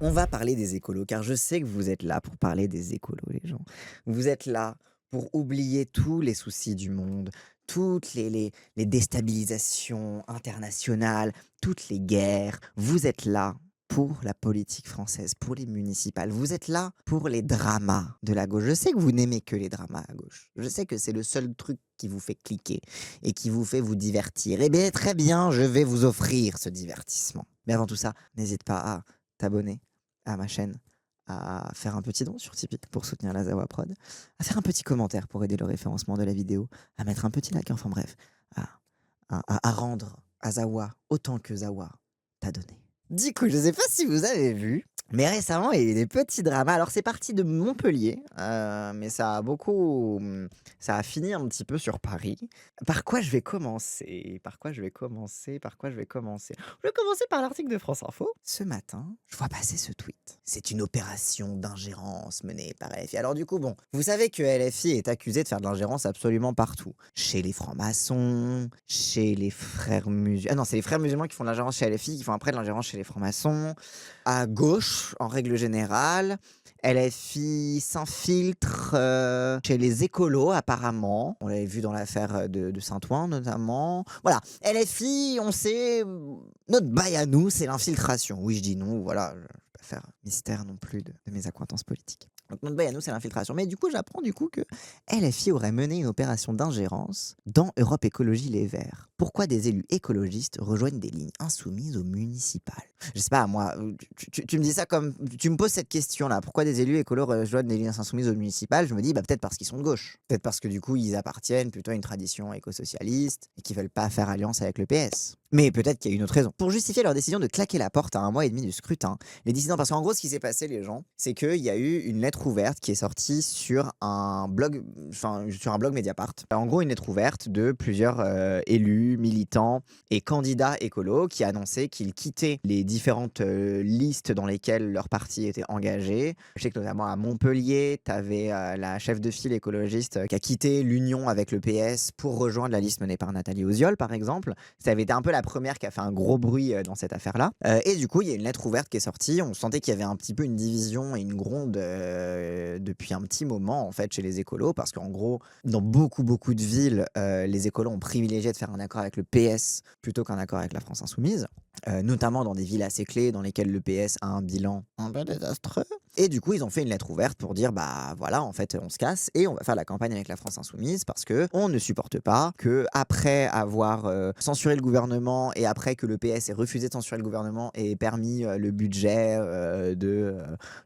On va parler des écolos, car je sais que vous êtes là pour parler des écolos, les gens. Vous êtes là pour oublier tous les soucis du monde, toutes les déstabilisations internationales, toutes les guerres. Vous êtes là pour la politique française, pour les municipales. Vous êtes là pour les dramas de la gauche. Je sais que vous n'aimez que les dramas à gauche. Je sais que c'est le seul truc qui vous fait cliquer et qui vous fait vous divertir. Eh bien, très bien, je vais vous offrir ce divertissement. Mais avant tout ça, n'hésite pas à t'abonner à ma chaîne, à faire un petit don sur Tipeee pour soutenir la Zawa Prod, à faire un petit commentaire pour aider le référencement de la vidéo, à mettre un petit like, enfin bref, à, à rendre à Zawa autant que Zawa t'a donné. Du coup, je sais pas si vous avez vu, mais récemment, il y a eu des petits dramas. Alors, c'est parti de Montpellier, mais ça a beaucoup, ça a fini un petit peu sur Paris. Par quoi je vais commencer? Par quoi je vais commencer? Par quoi je vais commencer? Je vais commencer par l'article de France Info. Ce matin, je vois passer ce tweet. C'est une opération d'ingérence menée par LFI. Alors du coup, bon, vous savez que LFI est accusé de faire de l'ingérence absolument partout. Chez les francs-maçons, chez les frères musulmans. Ah non, c'est les frères musulmans qui font de l'ingérence chez LFI, qui font après de l'ingérence chez les francs-maçons. À gauche, en règle générale, LFI s'infiltre chez les écolos, apparemment. On l'avait vu dans l'affaire de Saint-Ouen, notamment. Voilà, LFI, on sait, notre bail à nous, c'est l'infiltration. Oui, je dis non, voilà, je ne vais pas faire mystère non plus de mes accointances politiques. Donc notre bail à nous, c'est l'infiltration. Mais du coup, j'apprends du coup que LFI aurait mené une opération d'ingérence dans Europe Écologie Les Verts. Pourquoi des élus écologistes rejoignent des lignes insoumises aux municipales? Je sais pas, moi, tu me dis ça comme. Tu me poses cette question-là. Pourquoi des élus écolos rejoignent des lignes insoumises aux municipales? Je me dis, bah, peut-être parce qu'ils sont de gauche. Peut-être parce que du coup, ils appartiennent plutôt à une tradition éco-socialiste et qu'ils veulent pas faire alliance avec le PS. Mais peut-être qu'il y a une autre raison. Pour justifier leur décision de claquer la porte à 1 mois et demi du scrutin, les dissidents, parce qu'en gros, ce qui s'est passé, les gens, c'est qu'il y a eu une lettre ouverte qui est sortie sur un blog, enfin, sur un blog Mediapart. En gros, une lettre ouverte de plusieurs élus, militants et candidats écolos qui annonçaient qu'ils quittaient les différentes listes dans lesquelles leur parti était engagé. Je sais que notamment à Montpellier, tu avais la chef de file écologiste qui a quitté l'union avec le PS pour rejoindre la liste menée par Nathalie Osiol, par exemple. Ça avait été un peu la première qui a fait un gros bruit dans cette affaire-là. Et du coup, il y a une lettre ouverte qui est sortie. On sentait qu'il y avait un petit peu une division et une gronde depuis un petit moment, en fait, chez les écolos, parce qu'en gros, dans beaucoup de villes, les écolos ont privilégié de faire un accord avec le PS plutôt qu'un accord avec la France Insoumise, notamment dans des villes assez clés dans lesquelles le PS a un bilan un peu désastreux. Et du coup, ils ont fait une lettre ouverte pour dire, bah voilà, en fait, on se casse et on va faire la campagne avec la France Insoumise parce que on ne supporte pas que après avoir censuré le gouvernement et après que le PS ait refusé de censurer le gouvernement et permis le budget de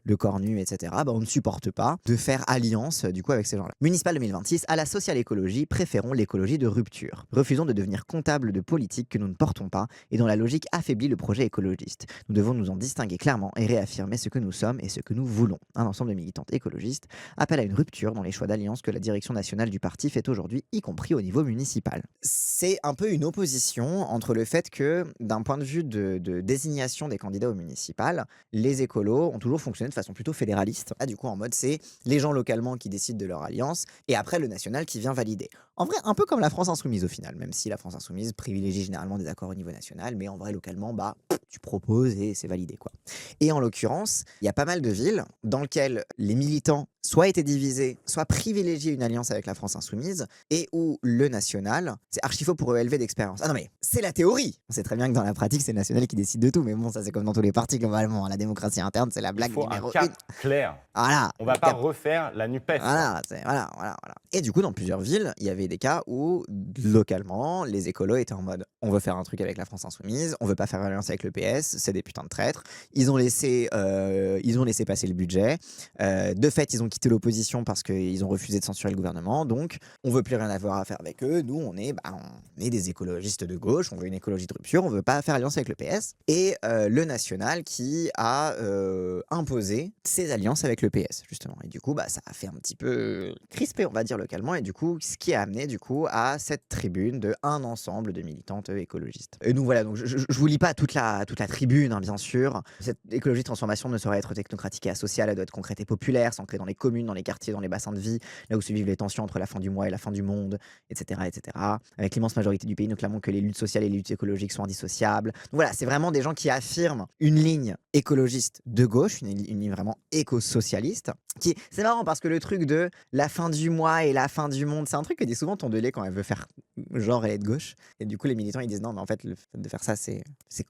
le Cornu, etc., bah, on ne supporte pas de faire alliance du coup avec ces gens-là. Municipal 2026, à la sociale écologie, préférons l'écologie de rupture. Refusons de devenir comptables de politiques que nous ne portons pas et dont la logique affaiblit le projet écologiste. Nous devons nous en distinguer clairement et réaffirmer ce que nous sommes et ce que nous voulons. Un ensemble de militantes écologistes appelle à une rupture dans les choix d'alliance que la direction nationale du parti fait aujourd'hui, y compris au niveau municipal. C'est un peu une opposition entre le fait que, d'un point de vue de désignation des candidats au municipal, les écolos ont toujours fonctionné de façon plutôt fédéraliste. Là, du coup, en mode, c'est les gens localement qui décident de leur alliance et après le national qui vient valider. En vrai, un peu comme la France Insoumise au final, même si la France Insoumise privilégie généralement des accords au niveau national, mais en vrai, localement, bah, tu proposes et c'est validé, quoi. Et en l'occurrence, il y a pas mal de villes dans lesquelles les militants soit étaient divisés, soit privilégiaient une alliance avec la France Insoumise, et où le national, c'est archi faux pour élever d'expérience. Ah non mais, c'est la théorie. On sait très bien que dans la pratique, c'est le national qui décide de tout, mais bon, ça c'est comme dans tous les partis globalement. La démocratie interne, c'est la Il blague faut un numéro 1. cap clair. Voilà. On va pas refaire la NUPES. Voilà, voilà. Et du coup, dans plusieurs villes, il y avait des cas où, localement, les écolos étaient en mode on veut faire un truc avec la France Insoumise, on veut pas faire alliance avec le PS, c'est des putains de traîtres. Ils ont laissé passer le budget. De fait, ils ont quitté l'opposition parce qu'ils ont refusé de censurer le gouvernement. Donc, on veut plus rien avoir à faire avec eux. Nous, on est des écologistes de gauche, on veut une écologie de rupture, on veut pas faire alliance avec le PS. Et le national qui a imposé ses alliances avec le PS, justement. Et du coup, bah, ça a fait un petit peu crispé, on va dire, localement. Et du coup, ce qui a amené, du coup, à cette tribune de un ensemble de militantes écologistes. Et donc voilà, donc je vous lis pas toute la tribune, hein, bien sûr. Cette écologie de transformation ne saurait être technocratique et asociale, elle doit être concrète et populaire, s'ancrer dans les communes, dans les quartiers, dans les bassins de vie, là où se vivent les tensions entre la fin du mois et la fin du monde, etc., etc. Avec l'immense majorité du pays, nous clamons que les luttes sociales et les luttes écologiques sont indissociables. Donc voilà, c'est vraiment des gens qui affirment une ligne écologiste de gauche, une ligne vraiment éco-socialiste. C'est marrant parce que le truc de la fin du mois et la fin du monde, c'est un truc que dit souvent Tondelé quand elle veut faire genre elle est de gauche. Et du coup, les militants ils disent non, mais en fait, le fait de faire ça, c'est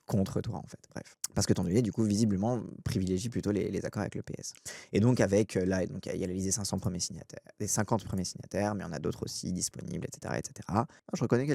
contre toi en fait. Bref. Parce que Tondelé, du coup, visiblement, privilégie plutôt les accords avec le PS. Et donc, avec là, donc, il y a la liste des 500 premiers signataires, des 50 premiers signataires, mais il y en a d'autres aussi disponibles, etc. etc. Je reconnais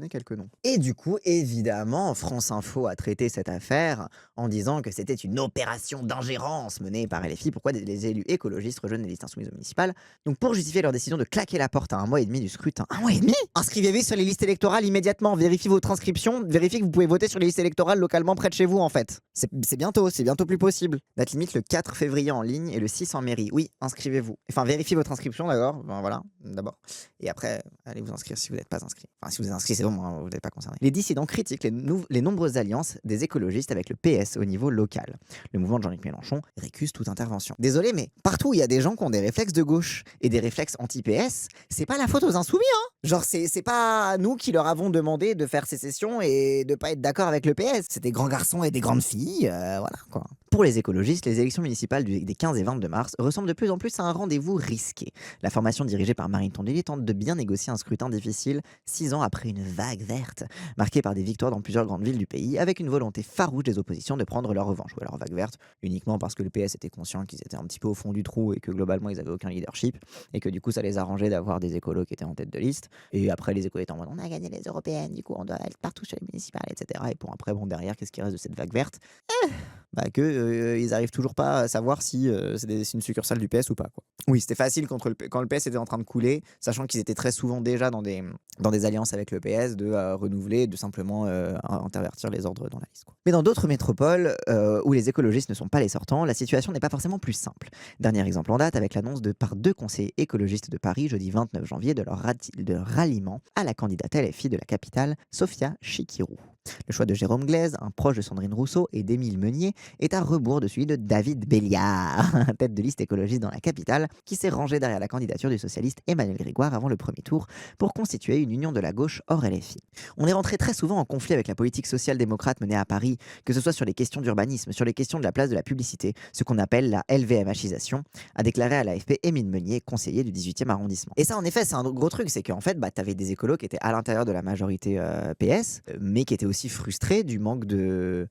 quelques noms. Et du coup, évidemment, France Info a traité cette affaire en disant que c'était une opération d'ingérence menée par LFI. Pourquoi les élus écologistes rejoignent les listes insoumises au municipal? Donc, pour justifier leur décision de claquer la porte à 1 mois et demi du scrutin. 1 mois et demi? Inscrivez-vous sur les listes électorales immédiatement. Vérifiez votre inscription. Vérifiez que vous pouvez voter sur les listes électorales localement près de chez vous, en fait. C'est bientôt plus possible. Date limite le 4 février en ligne et le 6 en mairie. Oui, inscrivez-vous. Enfin, vérifiez votre inscription d'abord. Ben, voilà, d'abord. Et après, allez vous inscrire si vous n'êtes pas inscrit. Enfin, si vous êtes inscrit, c'est bon, hein, vous n'êtes pas concerné. Les dissidents critiquent les nombreuses alliances des écologistes avec le PS au niveau local. Le mouvement de Jean-Luc Mélenchon récuse toute intervention. Désolé, mais partout où il y a des gens qui ont des réflexes de gauche et des réflexes anti-PS, c'est pas la faute aux insoumis, hein. Genre, c'est pas nous qui leur avons demandé de faire sécession et de pas être d'accord avec le PS. C'est des grands garçons et des grandes filles, voilà quoi. Pour les écologistes, les élections municipales des 15 et 22 mars ressemblent de plus en plus à un rendez-vous risqué. La formation dirigée par Marine Tondelier tente de bien négocier un scrutin difficile 6 ans après une vague verte, marquée par des victoires dans plusieurs grandes villes du pays, avec une volonté farouche des oppositions de prendre leur revanche. Ou alors vague verte uniquement parce que le PS était conscient qu'ils étaient un petit peu au fond du trou et que globalement ils avaient aucun leadership et que du coup ça les arrangeait d'avoir des écolos qui étaient en tête de liste. Et après les écolos étaient en mode on a gagné les européennes, du coup on doit être partout sur les municipales, etc. Et pour après, bon derrière, qu'est-ce qui reste de cette vague verte? Bah que ils arrivent toujours pas à savoir si c'est une succursale du PS ou pas, quoi. Oui, c'était facile quand le PS était en train de couler, sachant qu'ils étaient très souvent déjà dans des alliances avec le PS, de renouveler, de simplement intervertir les ordres dans la liste, quoi. Mais dans d'autres métropoles où les écologistes ne sont pas les sortants, la situation n'est pas forcément plus simple. Dernier exemple en date avec l'annonce par 2 conseillers écologistes de Paris jeudi 29 janvier de leur ralliement à la candidate LFI de la capitale, Sophia Chikirou. Le choix de Jérôme Glaise, un proche de Sandrine Rousseau et d'Émile Meunier, est à rebours de celui de David Béliard, tête de liste écologiste dans la capitale, qui s'est rangé derrière la candidature du socialiste Emmanuel Grégoire avant le premier tour pour constituer une union de la gauche hors LFI. On est rentré très souvent en conflit avec la politique social-démocrate menée à Paris, que ce soit sur les questions d'urbanisme, sur les questions de la place de la publicité, ce qu'on appelle la LVMHisation, a déclaré à l'AFP Émile Meunier, conseiller du 18e arrondissement. Et ça, en effet, c'est un gros truc, c'est qu'en fait, t'avais des écolos qui étaient à l'intérieur de la majorité PS, mais qui étaient aussi frustrés du manque de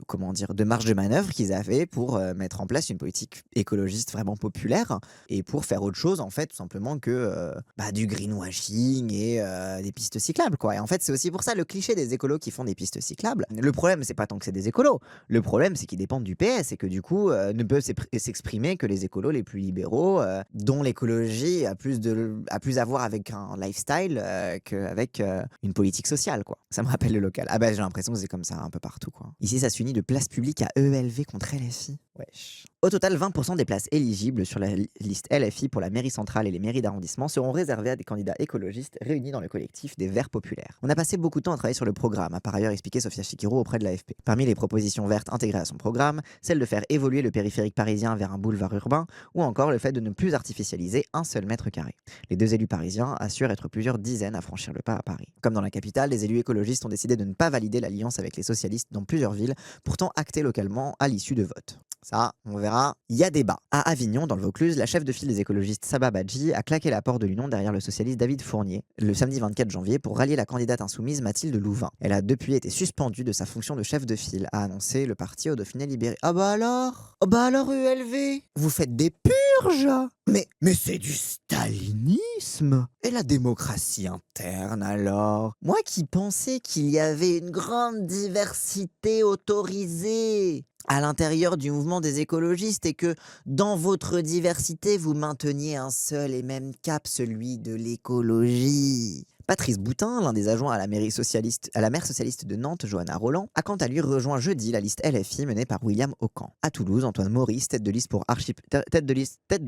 comment dire, de marge de manœuvre qu'ils avaient pour mettre en place une politique écologiste vraiment populaire et pour faire autre chose en fait tout simplement que du greenwashing et des pistes cyclables, quoi. Et en fait c'est aussi pour ça le cliché des écolos qui font des pistes cyclables. Le problème c'est pas tant que c'est des écolos, le problème c'est qu'ils dépendent du PS et que du coup ne peuvent s'exprimer que les écolos les plus libéraux dont l'écologie a plus à voir avec un lifestyle qu'avec une politique sociale, quoi. Ça me rappelle le local. Ah bah j'ai l'impression que c'est comme ça un peu partout, quoi. Ici ça s'unit de place publique à ELV contre LFI. Wesh. Au total, 20% des places éligibles sur la liste LFI pour la mairie centrale et les mairies d'arrondissement seront réservées à des candidats écologistes réunis dans le collectif des Verts populaires. On a passé beaucoup de temps à travailler sur le programme, a par ailleurs expliqué Sophia Chikirou auprès de l'AFP. Parmi les propositions vertes intégrées à son programme, celle de faire évoluer le périphérique parisien vers un boulevard urbain ou encore le fait de ne plus artificialiser un seul mètre carré. Les 2 élus parisiens assurent être plusieurs dizaines à franchir le pas à Paris. Comme dans la capitale, les élus écologistes ont décidé de ne pas valider l'alliance avec les socialistes dans plusieurs villes, pourtant actées localement à l'issue de votes. Ça, on verra. Il y a débat. À Avignon, dans le Vaucluse, la chef de file des écologistes Saba Badji a claqué la porte de l'union derrière le socialiste David Fournier le samedi 24 janvier pour rallier la candidate insoumise Mathilde Louvain. Elle a depuis été suspendue de sa fonction de chef de file, a annoncé le parti au Dauphiné libéré. Ah bah alors ULV, vous faites des purges. Mais c'est du stalinisme. Et la démocratie interne alors? Moi qui pensais qu'il y avait une grande diversité autorisée à l'intérieur du mouvement des écologistes et que dans votre diversité, vous mainteniez un seul et même cap, celui de l'écologie. Patrice Boutin, l'un des adjoints à la maire socialiste de Nantes, Johanna Roland, a quant à lui rejoint jeudi la liste LFI menée par William Aucan. À Toulouse, Antoine Maurice, tête de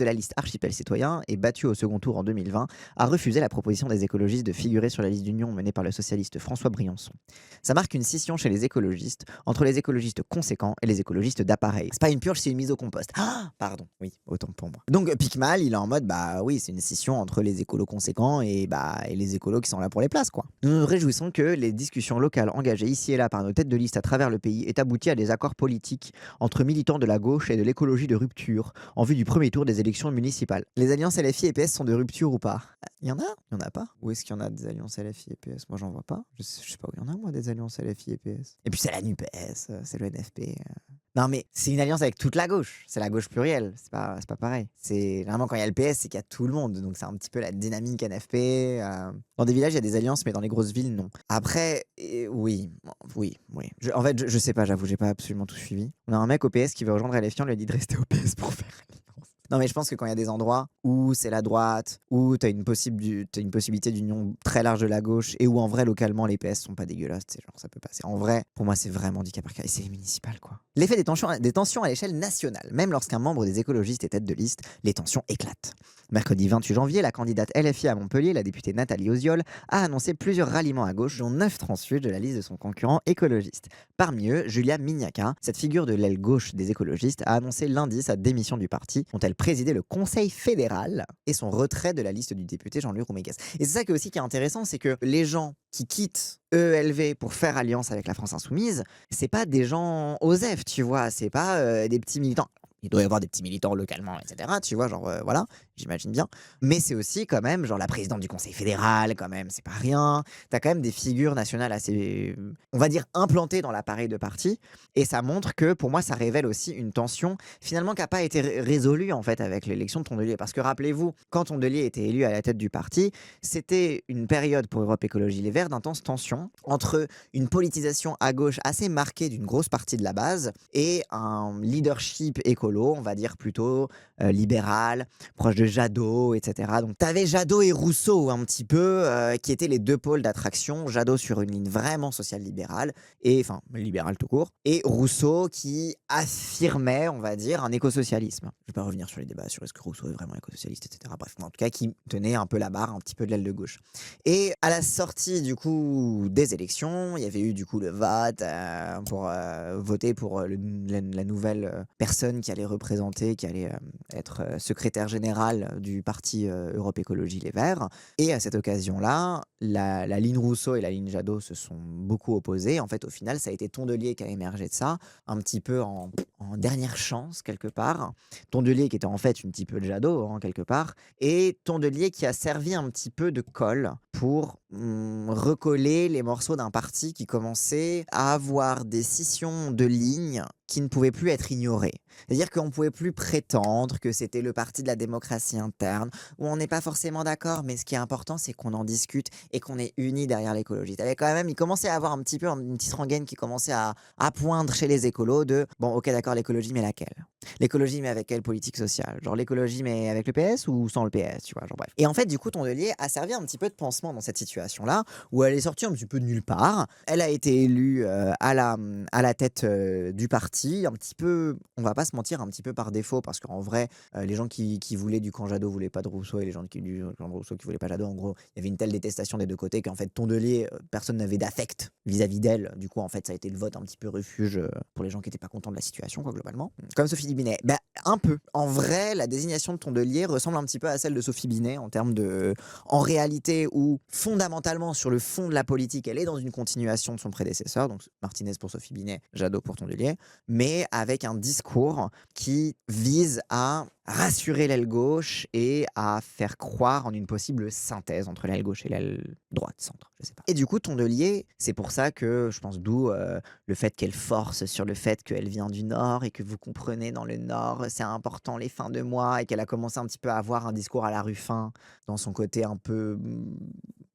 la liste Archipel Citoyen et battu au second tour en 2020, a refusé la proposition des écologistes de figurer sur la liste d'union menée par le socialiste François Briançon. Ça marque une scission chez les écologistes entre les écologistes conséquents et les écologistes d'appareil. C'est pas une purge, c'est une mise au compost. Ah, pardon, oui, autant pour moi. Donc Picmal, il est en mode, bah oui, c'est une scission entre les écolos conséquents et les écolos qui sont là pour les places, quoi. Nous nous réjouissons que les discussions locales engagées ici et là par nos têtes de liste à travers le pays aient abouti à des accords politiques entre militants de la gauche et de l'écologie de rupture en vue du premier tour des élections municipales. Les alliances LFI et PS sont de rupture ou pas? Il y en a? Il y en a pas? Où est-ce qu'il y en a des alliances LFI et PS? Moi, j'en vois pas. Je sais pas où il y en a, moi, des alliances LFI et PS. Et puis c'est la NUPES, c'est le NFP. Non, mais c'est une alliance avec toute la gauche. C'est la gauche plurielle. C'est pas pareil. C'est vraiment quand il y a le PS, c'est qu'il y a tout le monde. Donc c'est un petit peu la dynamique NFP. Dans des villages, il y a des alliances, mais dans les grosses villes, non. Après, oui. En fait, je sais pas, j'avoue, j'ai pas absolument tout suivi. On a un mec au PS qui veut rejoindre LFI, on lui a dit de rester au PS pour faire alliance. Non, mais je pense que quand il y a des endroits où c'est la droite, où t'as une possibilité d'union très large de la gauche et où en vrai, localement, les PS sont pas dégueulasses, c'est genre ça peut passer. En vrai, pour moi, c'est vraiment du cas par cas. Et c'est les municipales, quoi. L'effet des tensions à l'échelle nationale. Même lorsqu'un membre des écologistes est tête de liste, les tensions éclatent. Mercredi 28 janvier, la candidate LFI à Montpellier, la députée Nathalie Oziol, a annoncé plusieurs ralliements à gauche, dont 9 transfuges de la liste de son concurrent écologiste. Parmi eux, Julia Mignaca, cette figure de l'aile gauche des écologistes, a annoncé lundi sa démission du parti, dont elle présidait le Conseil fédéral, et son retrait de la liste du député Jean-Luc Roumégas. Et c'est ça qui est aussi qui est intéressant, c'est que les gens qui quittent EELV pour faire alliance avec la France Insoumise, c'est pas des gens OSEF, tu vois, c'est pas des petits militants. Il doit y avoir des petits militants localement, etc. Tu vois, genre, voilà, j'imagine bien. Mais c'est aussi quand même, genre, la présidente du Conseil fédéral, quand même, c'est pas rien. T'as quand même des figures nationales assez, on va dire, implantées dans l'appareil de parti. Et ça montre que, pour moi, ça révèle aussi une tension, finalement, qui n'a pas été résolue, en fait, avec l'élection de Tondelier. Parce que, rappelez-vous, quand Tondelier était élu à la tête du parti, c'était une période pour Europe Écologie Les Verts d'intense tension entre une politisation à gauche assez marquée d'une grosse partie de la base et un leadership écolo, on va dire plutôt libéral, proche de Jadot, etc. Donc t'avais Jadot et Rousseau un petit peu, qui étaient les deux pôles d'attraction. Jadot sur une ligne vraiment social-libérale, et enfin libérale tout court, et Rousseau qui affirmait, on va dire, un écosocialisme. Je vais pas revenir sur les débats sur est-ce que Rousseau est vraiment écosocialiste, etc. Bref, en tout cas, qui tenait un peu la barre, un petit peu de l'aile de gauche. Et à la sortie du coup des élections, il y avait eu du coup le vote pour voter pour la nouvelle personne qui allait représenter, qui allait être secrétaire général du parti Europe Écologie Les Verts. Et à cette occasion-là, la ligne Rousseau et la ligne Jadot se sont beaucoup opposées. En fait, au final, ça a été Tondelier qui a émergé de ça, un petit peu en dernière chance quelque part. Tondelier qui était en fait un petit peu de Jadot, hein, quelque part, et Tondelier qui a servi un petit peu de colle pour recoller les morceaux d'un parti qui commençait à avoir des scissions de lignes qui ne pouvaient plus être ignorées. C'est-à-dire qu'on ne pouvait plus prétendre que c'était le parti de la démocratie interne, où on n'est pas forcément d'accord, mais ce qui est important, c'est qu'on en discute et qu'on est unis derrière l'écologie. Il commençait à avoir un petit peu une petite rengaine qui commençait à poindre chez les écolos de « bon, ok, d'accord, l'écologie, mais laquelle ? L'écologie, mais avec quelle politique sociale ? Genre l'écologie, mais avec le PS ou sans le PS, tu vois, genre bref. » Et en fait, du coup, Tondelier a servi un petit peu de pansement dans cette situation-là, où elle est sortie un petit peu de nulle part. Elle a été élue à la tête du parti, un petit peu, on va pas se mentir, un petit peu par défaut, parce qu'en vrai, les gens qui voulaient du camp Jadot voulaient pas de Rousseau, et les gens du camp de Rousseau qui voulaient pas Jadot, en gros, il y avait une telle détestation des deux côtés qu'en fait, Tondelier, personne n'avait d'affect vis-à-vis d'elle. Du coup, en fait, ça a été le vote un petit peu refuge pour les gens qui étaient pas contents de la situation, quoi, globalement. Comme Sophie Binet. Ben, un peu. En vrai, la désignation de Tondelier ressemble un petit peu à celle de Sophie Binet en termes de... En réalité, où fondamentalement, sur le fond de la politique, elle est dans une continuation de son prédécesseur, donc Martinez pour Sophie Binet, Jadot pour Tondelier, mais avec un discours qui vise à rassurer l'aile gauche et à faire croire en une possible synthèse entre l'aile gauche et l'aile droite, centre, je sais pas. Et du coup, Tondelier, c'est pour ça que je pense d'où le fait qu'elle force sur le fait qu'elle vient du Nord et que vous comprenez, dans le Nord, c'est important les fins de mois, et qu'elle a commencé un petit peu à avoir un discours à la Ruffin dans son côté un peu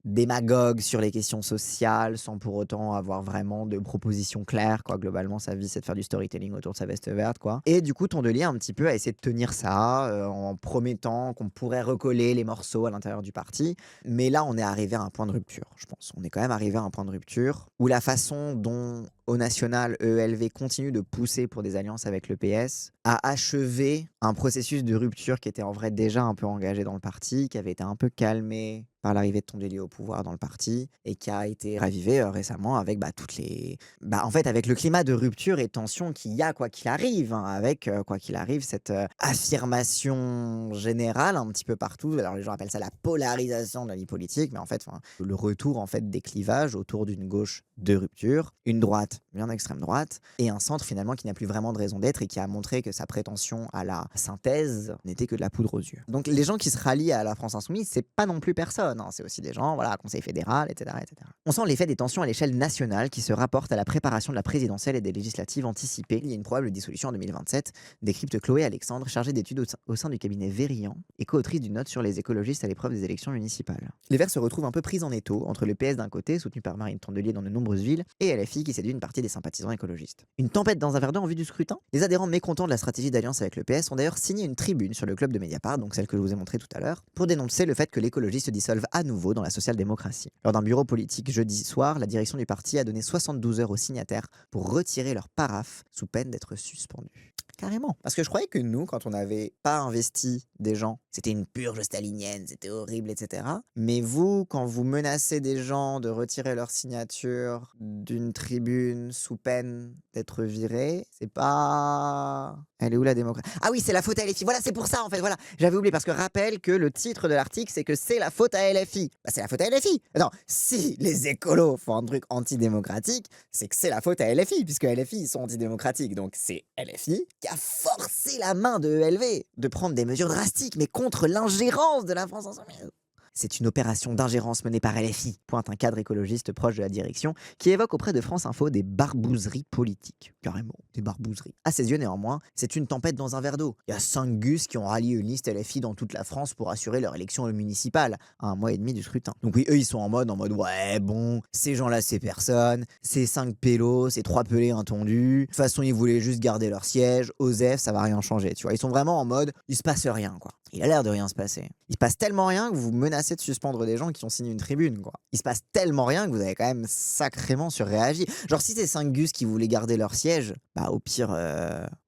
démagogue sur les questions sociales, sans pour autant avoir vraiment de propositions claires, quoi. Globalement, sa vie, c'est de faire du storytelling autour de sa veste verte, quoi. Et du coup, Tondelier, un petit peu, a essayé de tenir ça, en promettant qu'on pourrait recoller les morceaux à l'intérieur du parti. Mais là, on est arrivé à un point de rupture, je pense. On est quand même arrivé à un point de rupture où la façon dont, au national, EELV continue de pousser pour des alliances avec le PS a achevé un processus de rupture qui était en vrai déjà un peu engagé dans le parti, qui avait été un peu calmé par l'arrivée de Tondelier au pouvoir dans le parti et qui a été ravivé récemment avec toutes les. En fait, avec le climat de rupture et tension qu'il y a, quoi qu'il arrive, hein, avec, quoi qu'il arrive, cette affirmation générale un petit peu partout. Alors, les gens appellent ça la polarisation de la vie politique, mais en fait, le retour en fait, des clivages autour d'une gauche de rupture, une droite bien extrême droite, et un centre finalement qui n'a plus vraiment de raison d'être et qui a montré que sa prétention à la synthèse n'était que de la poudre aux yeux. Donc les gens qui se rallient à la France Insoumise, c'est pas non plus personne, hein, c'est aussi des gens, voilà, conseil fédéral, etc., etc. On sent l'effet des tensions à l'échelle nationale qui se rapportent à la préparation de la présidentielle et des législatives anticipées. Il y a une probable dissolution en 2027, décrypte Chloé Alexandre, chargée d'études au sein du cabinet Vérillant et co-autrice d'une note sur les écologistes à l'épreuve des élections municipales. Les Verts se retrouvent un peu pris en étau entre le PS d'un côté, soutenu par Marine Tondelier dans de nombreuses villes, et LFI qui séduit une partie des sympathisants écologistes. Une tempête dans un verre d'eau en vue du scrutin. Les adhérents mécontents de la stratégie d'alliance avec le PS ont d'ailleurs signé une tribune sur le club de Mediapart, donc celle que je vous ai montrée tout à l'heure, pour dénoncer le fait que l'écologie se dissolve à nouveau dans la social-démocratie. Lors d'un bureau politique jeudi soir, la direction du parti a donné 72 heures aux signataires pour retirer leur paraphe sous peine d'être suspendus. Carrément. Parce que je croyais que nous, quand on n'avait pas investi des gens, c'était une purge stalinienne, c'était horrible, etc. Mais vous, quand vous menacez des gens de retirer leur signature d'une tribune sous peine d'être virés, c'est pas... Elle est où la démocratie? Ah oui, c'est la faute à LFI. Voilà, c'est pour ça en fait. Voilà, j'avais oublié parce que rappelle que le titre de l'article, c'est que c'est la faute à LFI. C'est la faute à LFI. Non, si les écolos font un truc antidémocratique, c'est que c'est la faute à LFI, puisque LFI ils sont antidémocratiques. Donc c'est LFI qui a forcé la main de ELV de prendre des mesures drastiques, mais contre l'ingérence de la France Insoumise. C'est une opération d'ingérence menée par LFI, pointe un cadre écologiste proche de la direction, qui évoque auprès de France Info des barbouzeries politiques. Carrément, des barbouzeries. À ses yeux néanmoins, c'est une tempête dans un verre d'eau. Il y a 5 gus qui ont rallié une liste LFI dans toute la France pour assurer leur élection municipale, à 1 mois et demi du scrutin. Donc oui, eux ils sont en mode ouais bon, ces gens-là c'est personne, c'est 5 pélos, c'est 3 pelés intondus, de toute façon ils voulaient juste garder leur siège, OSEF ça va rien changer, tu vois. Ils sont vraiment en mode, il se passe rien quoi. Il a l'air de rien se passer. Il se passe tellement rien que vous menacez de suspendre des gens qui ont signé une tribune, quoi. Il se passe tellement rien que vous avez quand même sacrément surréagi. Genre, si c'est 5 gus qui voulaient garder leur siège, au pire,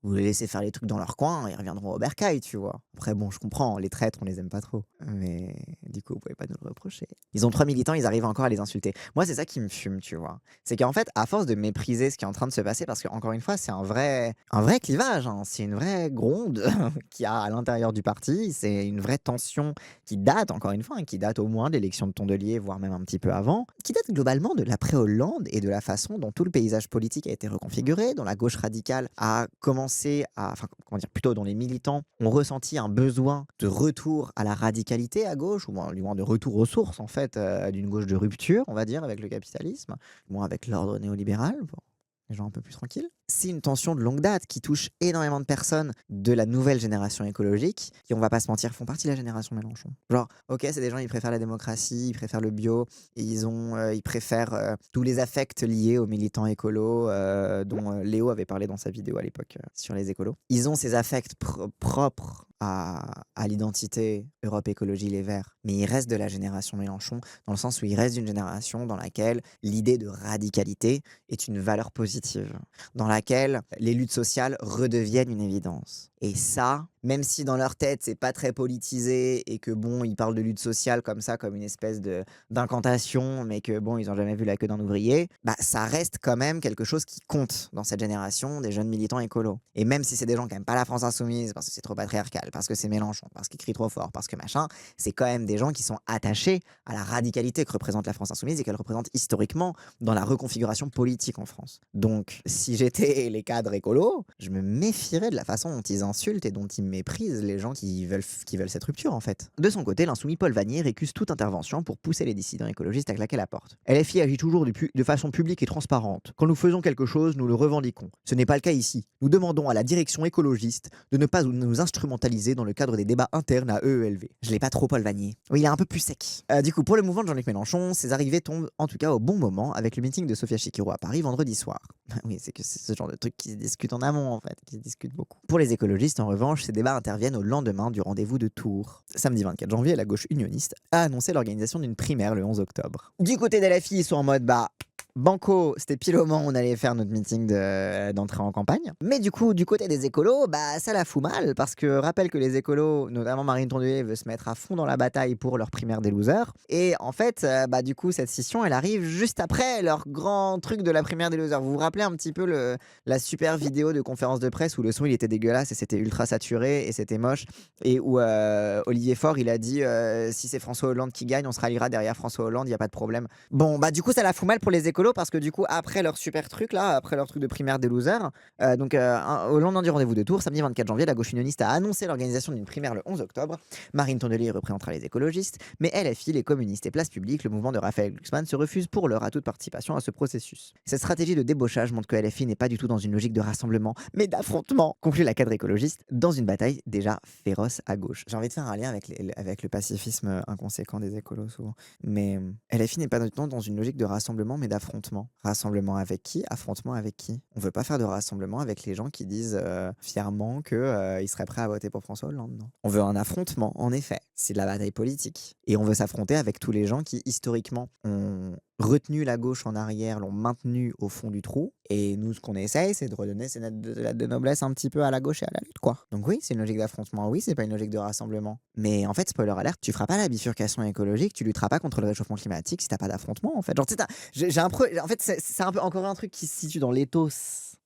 vous les laissez faire les trucs dans leur coin, ils reviendront au bercail, tu vois. Après, bon, je comprends, les traîtres, on les aime pas trop. Mais du coup, vous pouvez pas nous le reprocher. Ils ont 3 militants, ils arrivent encore à les insulter. Moi, c'est ça qui me fume, tu vois. C'est qu'en fait, à force de mépriser ce qui est en train de se passer, parce qu'encore une fois, c'est un vrai clivage, hein, c'est une vraie gronde qu'il y a à l'intérieur du parti. C'est une vraie tension qui date, encore une fois, qui date au moins de l'élection de Tondelier, voire même un petit peu avant, qui date globalement de l'après-Hollande et de la façon dont tout le paysage politique a été reconfiguré, dont la gauche radicale a commencé à... Enfin, comment dire, plutôt dont les militants ont ressenti un besoin de retour à la radicalité à gauche, ou du moins de retour aux sources, en fait, d'une gauche de rupture, on va dire, avec le capitalisme, ou moins avec l'ordre néolibéral, bon, les gens un peu plus tranquilles. C'est une tension de longue date qui touche énormément de personnes de la nouvelle génération écologique, qui, on va pas se mentir, font partie de la génération Mélenchon. Genre, ok, c'est des gens, ils préfèrent la démocratie, ils préfèrent le bio, ils préfèrent tous les affects liés aux militants écolos, dont Léo avait parlé dans sa vidéo à l'époque sur les écolos. Ils ont ces affects propres à l'identité Europe Écologie Les Verts, mais ils restent de la génération Mélenchon, dans le sens où ils restent d'une génération dans laquelle l'idée de radicalité est une valeur positive, dans laquelle les luttes sociales redeviennent une évidence. Et ça, même si dans leur tête c'est pas très politisé et que bon, ils parlent de lutte sociale comme ça, comme une espèce d'incantation, mais que bon, ils ont jamais vu la queue d'un ouvrier, ça reste quand même quelque chose qui compte dans cette génération des jeunes militants écolos. Et même si c'est des gens qui aiment pas la France Insoumise parce que c'est trop patriarcal, parce que c'est Mélenchon, parce qu'il crie trop fort, parce que machin, c'est quand même des gens qui sont attachés à la radicalité que représente la France Insoumise et qu'elle représente historiquement dans la reconfiguration politique en France. Donc, si j'étais les cadres écolos, je me méfierais de la façon dont ils insultent et dont ils méprise les gens qui veulent cette rupture en fait. De son côté, l'insoumis Paul Vannier récuse toute intervention pour pousser les dissidents écologistes à claquer la porte. LFI agit toujours de façon publique et transparente. Quand nous faisons quelque chose, nous le revendiquons. Ce n'est pas le cas ici. Nous demandons à la direction écologiste de ne pas nous instrumentaliser dans le cadre des débats internes à EELV. Je l'ai pas trop Paul Vannier. Oui, il est un peu plus sec. Du coup, pour le mouvement de Jean-Luc Mélenchon, ses arrivées tombent en tout cas au bon moment avec le meeting de Sophia Chikiro à Paris vendredi soir. Oui, c'est que c'est ce genre de truc qui se discute en amont en fait, qui se discute beaucoup. Pour les écologistes, en revanche, ces débats interviennent au lendemain du rendez-vous de Tours. Samedi 24 janvier, la gauche unioniste a annoncé l'organisation d'une primaire le 11 octobre. Du côté de LFI, ils sont en mode Banco, c'était pile au moment où on allait faire notre meeting d'entrée en campagne. Mais du coup, du côté des écolos, ça la fout mal parce que rappelle que les écolos, notamment Marine Tondelier, veut se mettre à fond dans la bataille pour leur primaire des losers. Et en fait, du coup, cette scission, elle arrive juste après leur grand truc de la primaire des losers. Vous vous rappelez un petit peu la super vidéo de conférence de presse où le son il était dégueulasse et c'était ultra saturé et c'était moche et où Olivier Faure il a dit si c'est François Hollande qui gagne, on se ralliera derrière François Hollande, il y a pas de problème. Bon, du coup, ça la fout mal pour les écolos parce que du coup, après leur super truc là, après leur truc de primaire des losers, au lendemain du rendez-vous de Tours, samedi 24 janvier, la gauche unioniste a annoncé l'organisation d'une primaire le 11 octobre. Marine Tondelier représentera les écologistes, mais LFI, les communistes et Place Publique, le mouvement de Raphaël Glucksmann, se refusent pour l'heure à toute participation à ce processus. Cette stratégie de débauchage montre que LFI n'est pas du tout dans une logique de rassemblement, mais d'affrontement, conclut la cadre écologiste, dans une bataille déjà féroce à gauche. J'ai envie de faire un lien avec le pacifisme inconséquent des écolos souvent. Mais LFI n'est pas du tout dans une logique de rassemblement, mais d'affrontement. Rassemblement avec qui? Affrontement avec qui? On veut pas faire de rassemblement avec les gens qui disent fièrement qu'ils seraient prêts à voter pour François Hollande, non. On veut un affrontement, en effet. C'est de la bataille politique. Et on veut s'affronter avec tous les gens qui, historiquement, ont retenu la gauche en arrière, l'ont maintenue au fond du trou. Et nous, ce qu'on essaye, c'est de redonner ces lettres de noblesse un petit peu à la gauche et à la lutte, quoi. Donc oui, c'est une logique d'affrontement. Oui, c'est pas une logique de rassemblement. Mais en fait, spoiler alert, tu feras pas la bifurcation écologique, tu lutteras pas contre le réchauffement climatique si t'as pas d'affrontement, en fait. Genre, tu sais, en fait, c'est un peu encore un truc qui se situe dans l'éthos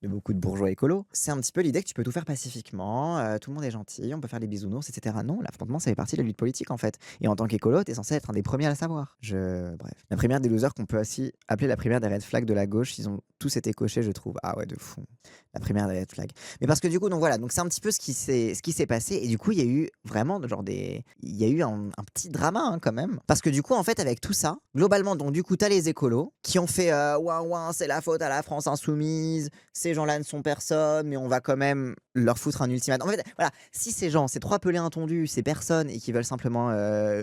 de beaucoup de bourgeois écolos. C'est un petit peu l'idée que tu peux tout faire pacifiquement, tout le monde est gentil, on peut faire des bisounours, etc. Non, l'affrontement, ça fait partie de la lutte politique, en fait. Et en tant qu'écolo, t'es censé être un des premiers à le savoir. Bref. La primaire des losers qu'on peut aussi appeler la primaire des red flags de la gauche, ils ont tous été cochés, je trouve. Ah ouais, de fou. La primaire des red flags. Mais parce que du coup, donc voilà, donc c'est un petit peu ce qui s'est passé. Et du coup, il y a eu vraiment il y a eu un petit drama hein, quand même. Parce que du coup, en fait, avec tout ça, globalement, donc du coup, t'as les écolos qui ont fait ouin ouin, c'est la faute à la France insoumise, ces gens-là ne sont personne, mais on va quand même leur foutre un ultimatum. En fait, voilà, si ces gens, ces trois pelés intondus, ces personnes et qui veulent simplement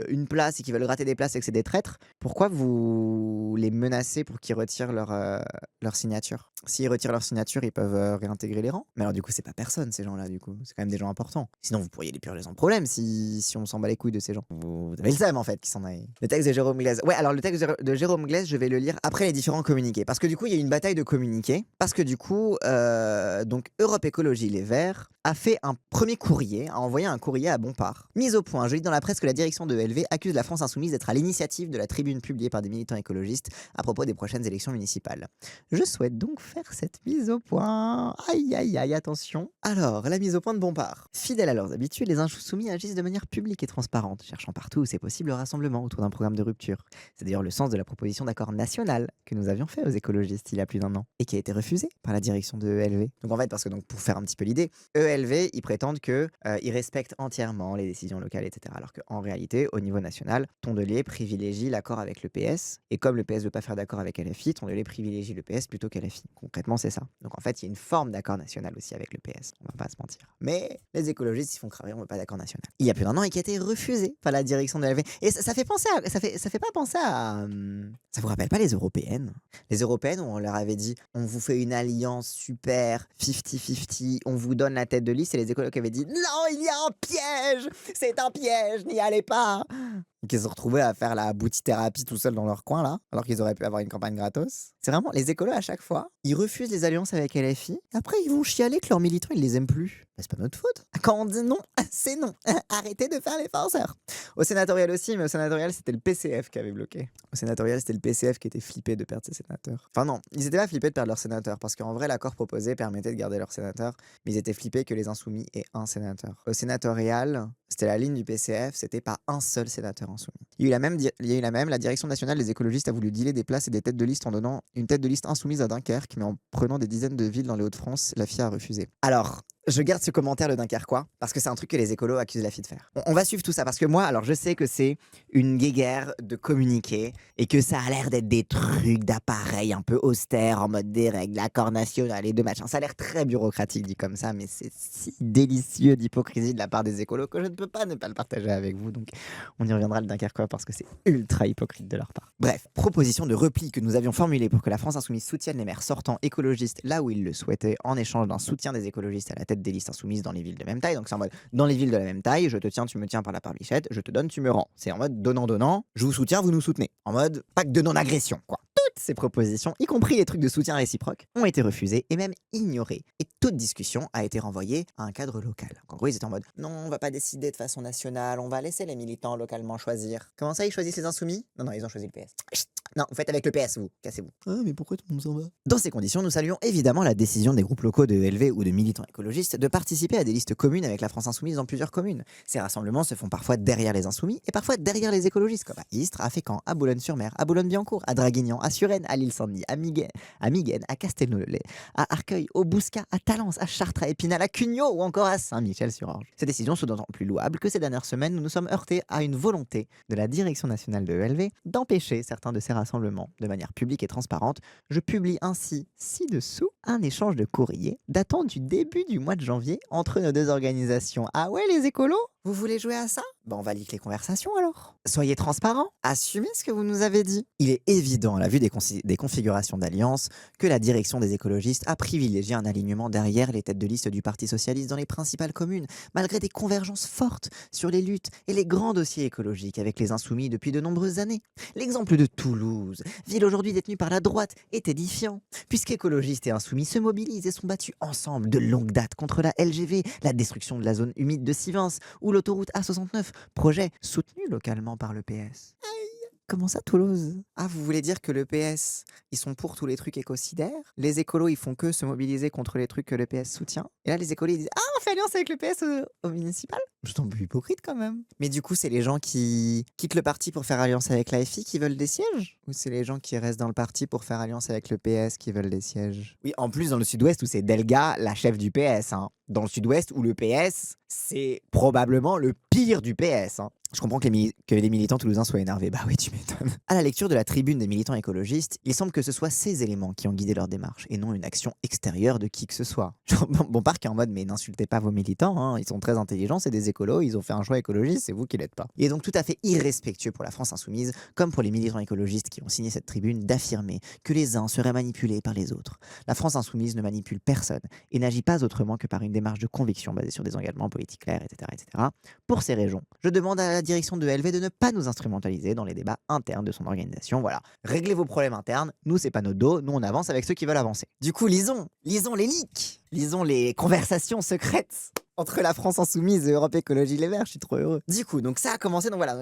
une place et qui veulent gratter des places et que c'est des traîtres, pourquoi vous les menacez pour qu'ils retirent leur signature? S'ils retirent leur signature, ils peuvent réintégrer les rangs. Mais alors du coup, c'est pas personne ces gens-là, du coup. C'est quand même des gens importants. Sinon, vous pourriez les purger sans problème si on s'en bat les couilles de ces gens. Vous avez le seum en fait qui s'en aille. Le texte de Jérôme Glaise. Ouais, alors le texte de Jérôme Glaise, je vais le lire après les différents communiqués. Parce que du coup, il y a eu une bataille de communiqués. Parce que du coup, donc Europe Écologie Les Verts a fait un premier courrier, a envoyé un courrier à Bompard. Mise au point, je lis dans la presse que la direction de ELV accuse la France Insoumise d'être à l'initiative de la tribune publiée par des militants écologistes à propos des prochaines élections municipales. Je souhaite donc faire cette mise au point. Aïe aïe aïe, attention. Alors, la mise au point de Bompard. Fidèles à leurs habitudes, les insoumis agissent de manière publique et transparente, cherchant partout où c'est possible le rassemblement autour d'un programme de rupture. C'est d'ailleurs le sens de la proposition d'accord national que nous avions fait aux écologistes il y a plus d'un an et qui a été refusée par la direction de ELV. Donc en fait, parce que donc pour faire un petit peu l'idée, ELV, ils prétendent que ils respectent entièrement les décisions locales, etc. Alors qu'en réalité, au niveau national, Tondelier privilégie l'accord avec le PS. Et comme le PS ne veut pas faire d'accord avec LFI, Tondelier privilégie le PS plutôt qu'LFI. Concrètement, c'est ça. Donc en fait, il y a une forme d'accord national aussi avec le PS. On va pas se mentir. Mais les écologistes, ils font cramer, on veut pas d'accord national. Il y a plus d'un an et qui a été refusé par la direction de LFI. Et ça fait penser à, ça fait pas penser à... ça vous rappelle pas les européennes? Les européennes où on leur avait dit, on vous fait une alliance super 50-50, on vous donne la tête de liste et les écolos qui avaient dit, non, il y a un piège, c'est un piège, n'y allez pas. Et qu'ils se sont retrouvés à faire la boutithérapie tout seuls dans leur coin là, alors qu'ils auraient pu avoir une campagne gratos. C'est vraiment, les écolos à chaque fois, ils refusent les alliances avec LFI, et après ils vont chialer que leurs militants ils les aiment plus. Mais c'est pas notre faute. Quand on dit non, c'est non. Arrêtez de faire les forceurs. Au sénatorial aussi, mais au sénatorial c'était le PCF qui avait bloqué. Au sénatorial c'était le PCF qui était flippé de perdre ses sénateurs. Enfin non, ils étaient pas flippés de perdre leurs sénateurs, parce qu'en vrai l'accord proposé permettait de garder leurs sénateurs, mais ils étaient flippés que les insoumis aient un sénateur. Au sénatorial, c'était la ligne du PCF, c'était pas un seul sénateur insoumis. Il y a eu la direction nationale des écologistes a voulu dealer des places et des têtes de liste en donnant une tête de liste insoumise à Dunkerque, mais en prenant des dizaines de villes dans les Hauts-de-France, la FIA a refusé. Alors, Je garde ce commentaire de Dunkerquois parce que c'est un truc que les écolos accusent la fille de faire. On va suivre tout ça parce que moi, alors je sais que c'est une guéguerre de communiquer et que ça a l'air d'être des trucs d'appareil un peu austères en mode des règles, l'accord national et de machin. Ça a l'air très bureaucratique dit comme ça, mais c'est si délicieux d'hypocrisie de la part des écolos que je ne peux pas ne pas le partager avec vous. Donc on y reviendra le Dunkerquois parce que c'est ultra hypocrite de leur part. Bref, proposition de repli que nous avions formulée pour que la France insoumise soutienne les maires sortants écologistes là où ils le souhaitaient en échange d'un soutien des écologistes à la tête des listes insoumises dans les villes de même taille. Donc c'est en mode, dans les villes de la même taille, je te tiens, tu me tiens par la barbichette, je te donne, tu me rends. C'est en mode donnant-donnant, je vous soutiens, vous nous soutenez. En mode pacte de non-agression, quoi. Toutes ces propositions, y compris les trucs de soutien réciproque, ont été refusées et même ignorées. Et toute discussion a été renvoyée à un cadre local. Donc, en gros, ils étaient en mode, non, on va pas décider de façon nationale, on va laisser les militants localement choisir. Comment ça, ils choisissent les insoumis? Non, ils ont choisi le PS. Chut. Non, vous faites avec le PS, vous. Cassez-vous. Ah, mais pourquoi tout le monde s'en va? Dans ces conditions, nous saluons évidemment la décision des groupes locaux de ELV ou de militants écologistes de participer à des listes communes avec la France Insoumise dans plusieurs communes. Ces rassemblements se font parfois derrière les insoumis et parfois derrière les écologistes, comme à Istres, à Fécamp, à Boulogne-sur-Mer, à Boulogne-Billancourt, à Draguignan, à Suresnes, à l'Île-Saint-Denis, à Miguène, à Castelnau-le-Lay, à Arcueil, au Bouscat, à Talence, à Chartres, à Épinal, à Cugnot ou encore à Saint-Michel-sur-Orge. Ces décisions sont d'autant plus louables que ces dernières semaines, nous nous sommes heurtés à une volonté de la direction nationale de ELV d'empêcher certains de ces rassemblements de manière publique et transparente. Je publie ainsi ci-dessous un échange de courrier datant du début du mois de janvier entre nos deux organisations. Ah ouais, les écolos? Vous voulez jouer à ça? On va liker les conversations alors. Soyez transparents, assumez ce que vous nous avez dit. Il est évident à la vue des configurations d'alliance que la direction des écologistes a privilégié un alignement derrière les têtes de liste du Parti socialiste dans les principales communes, malgré des convergences fortes sur les luttes et les grands dossiers écologiques avec les insoumis depuis de nombreuses années. L'exemple de Toulouse, ville aujourd'hui détenue par la droite, est édifiant, puisqu'écologistes et insoumis se mobilisent et sont battus ensemble de longue date contre la LGV, la destruction de la zone humide de Sivins ou l'autoroute A69, projet soutenu localement par le PS. Comment ça, Toulouse? Ah, vous voulez dire que le PS, ils sont pour tous les trucs écocidaires? Les écolos, ils font que se mobiliser contre les trucs que le PS soutient? Et là, les écolos, ils disent « Ah, on fait alliance avec le PS au municipal ?» C'est un peu hypocrite quand même. Mais du coup, c'est les gens qui quittent le parti pour faire alliance avec l'AFI qui veulent des sièges? Ou c'est les gens qui restent dans le parti pour faire alliance avec le PS qui veulent des sièges? Oui, en plus, dans le sud-ouest où c'est Delga, la chef du PS. Hein. Dans le sud-ouest où le PS, c'est probablement le pire du PS. Hein. Je comprends que les militants toulousains soient énervés. Bah oui, tu m'étonnes. À la lecture de la tribune des militants écologistes, il semble que ce soit ces éléments qui ont guidé leur démarche et non une action extérieure de qui que ce soit. Bon parc est en mode, mais n'insultez pas vos militants, hein, ils sont très intelligents, c'est des écolos, ils ont fait un choix écologiste, c'est vous qui l'êtes pas. Il est donc tout à fait irrespectueux pour la France insoumise, comme pour les militants écologistes qui ont signé cette tribune, d'affirmer que les uns seraient manipulés par les autres. La France insoumise ne manipule personne et n'agit pas autrement que par une démarche de conviction basée sur des engagements politiques clairs, etc., etc. Pour ces raisons, je demande à la direction de LV de ne pas nous instrumentaliser dans les débats internes de son organisation. Voilà, réglez vos problèmes internes, nous c'est pas notre dos, nous on avance avec ceux qui veulent avancer. Du coup, lisons les leaks, lisons les conversations secrètes entre la France insoumise et Europe Écologie Les Verts, je suis trop heureux. Du coup, donc ça a commencé, donc voilà,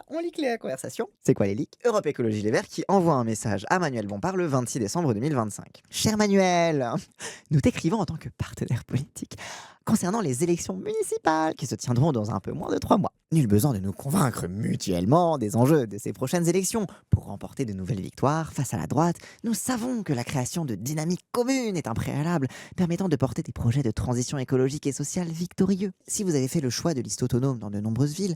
on leak les conversations. C'est quoi les leaks? Europe Écologie Les Verts qui envoie un message à Manuel Bompard le 26 décembre 2025. Cher Manuel, nous t'écrivons en tant que partenaire politique concernant les élections municipales qui se tiendront dans un peu moins de 3 mois. Nul besoin de nous convaincre mutuellement des enjeux de ces prochaines élections. Pour remporter de nouvelles victoires face à la droite, nous savons que la création de dynamiques communes est un préalable permettant de porter des projets de transition écologique et sociale victorieux. Si vous avez fait le choix de listes autonomes dans de nombreuses villes,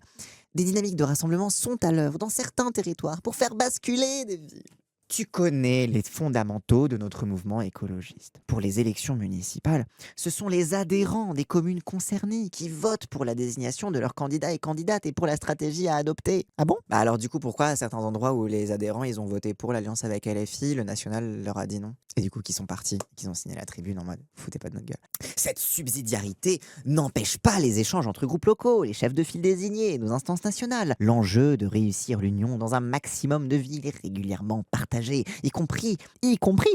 des dynamiques de rassemblement sont à l'œuvre dans certains territoires pour faire basculer des villes. Tu connais les fondamentaux de notre mouvement écologiste. Pour les élections municipales, ce sont les adhérents des communes concernées qui votent pour la désignation de leurs candidats et candidates et pour la stratégie à adopter. Ah bon? Bah alors du coup, pourquoi à certains endroits où les adhérents ils ont voté pour l'alliance avec LFI, le national leur a dit non? Et du coup, qu'ils sont partis, qu'ils ont signé la tribune en mode « foutez pas de notre gueule ». Cette subsidiarité n'empêche pas les échanges entre groupes locaux, les chefs de file désignés et nos instances nationales. L'enjeu de réussir l'union dans un maximum de villes est régulièrement partagé, y compris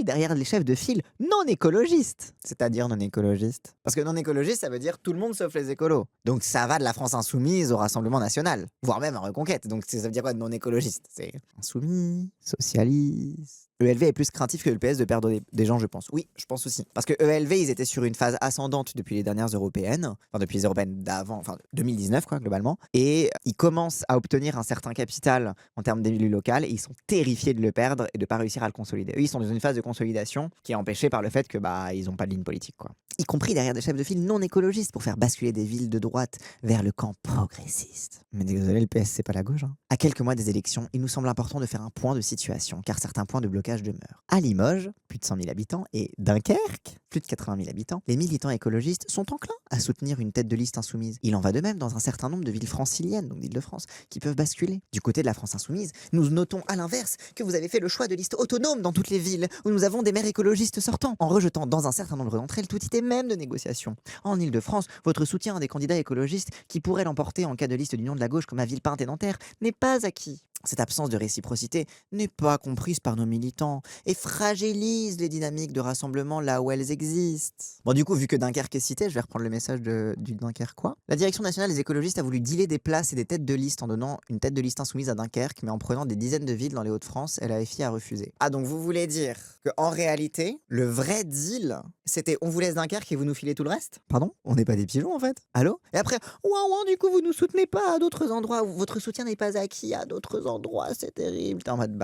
derrière les chefs de file non écologistes. C'est-à-dire non écologistes. Parce que non écologiste, ça veut dire tout le monde sauf les écolos. Donc ça va de la France insoumise au Rassemblement national, voire même à Reconquête. Donc ça veut dire quoi de non écologiste? C'est insoumis, socialiste. ELV est plus craintif que le PS de perdre des gens, je pense. Oui, je pense aussi. Parce que ELV, ils étaient sur une phase ascendante depuis les dernières européennes, enfin depuis les européennes d'avant, enfin 2019 quoi, globalement. Et ils commencent à obtenir un certain capital en termes d'élus locaux et ils sont terrifiés de le perdre et de pas réussir à le consolider. Eux, ils sont dans une phase de consolidation qui est empêchée par le fait que ils ont pas de ligne politique, quoi. Y compris derrière des chefs de file non écologistes pour faire basculer des villes de droite vers le camp progressiste. Mais désolé, le PS, c'est pas la gauche. À quelques mois des élections, il nous semble important de faire un point de situation, car certains points de blocage demeurent. À Limoges, plus de 100 000 habitants, et Dunkerque, plus de 80 000 habitants, les militants écologistes sont enclins à soutenir une tête de liste insoumise. Il en va de même dans un certain nombre de villes franciliennes, donc d'Île-de-France, qui peuvent basculer. Du côté de la France insoumise, nous notons à l'inverse que vous avez fait le choix de listes autonomes dans toutes les villes où nous avons des maires écologistes sortants, en rejetant dans un certain nombre d'entre elles toute idée même de négociation. En Île-de-France, votre soutien à des candidats écologistes qui pourraient l'emporter en cas de liste d'union de la gauche comme à Villepinte et Nanterre n'est pas acquis. Cette absence de réciprocité n'est pas comprise par nos militants et fragilise les dynamiques de rassemblement là où elles existent. Bon, du coup, vu que Dunkerque est cité, je vais reprendre le message du Dunkerquois. La direction nationale des écologistes a voulu dealer des places et des têtes de liste en donnant une tête de liste insoumise à Dunkerque, mais en prenant des dizaines de villes dans les Hauts-de-France, LAFI a refusé. Ah, donc vous voulez dire qu'en réalité, le vrai deal, c'était on vous laisse Dunkerque et vous nous filez tout le reste? Pardon? On n'est pas des pigeons en fait? Allô? Et après, ouin, du coup, vous nous soutenez pas à d'autres endroits, votre soutien n'est pas acquis à d'autres endroits, c'est terrible. T'es en mode,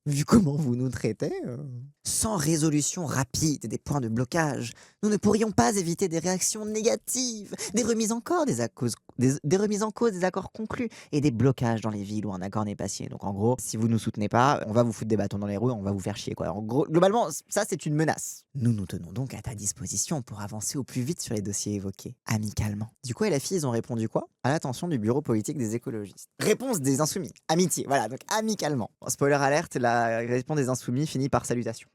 vu comment vous nous traitez, sans résolution rapide des points de blocage, nous ne pourrions pas éviter des réactions négatives, des remises en cause des remises en cause des accords conclus et des blocages dans les villes où un accord n'est pas signé. Donc en gros, si vous nous soutenez pas, on va vous foutre des bâtons dans les roues, on va vous faire chier, quoi. En gros, globalement, ça c'est une menace. Nous nous tenons donc à ta disposition pour avancer au plus vite sur les dossiers évoqués, amicalement. Du coup, LFI, ils ont répondu quoi? À l'attention du bureau politique des écologistes. Réponse des insoumis. Amitié, voilà, donc amicalement. Bon, spoiler alerte, la réponse des insoumis finit par salutation.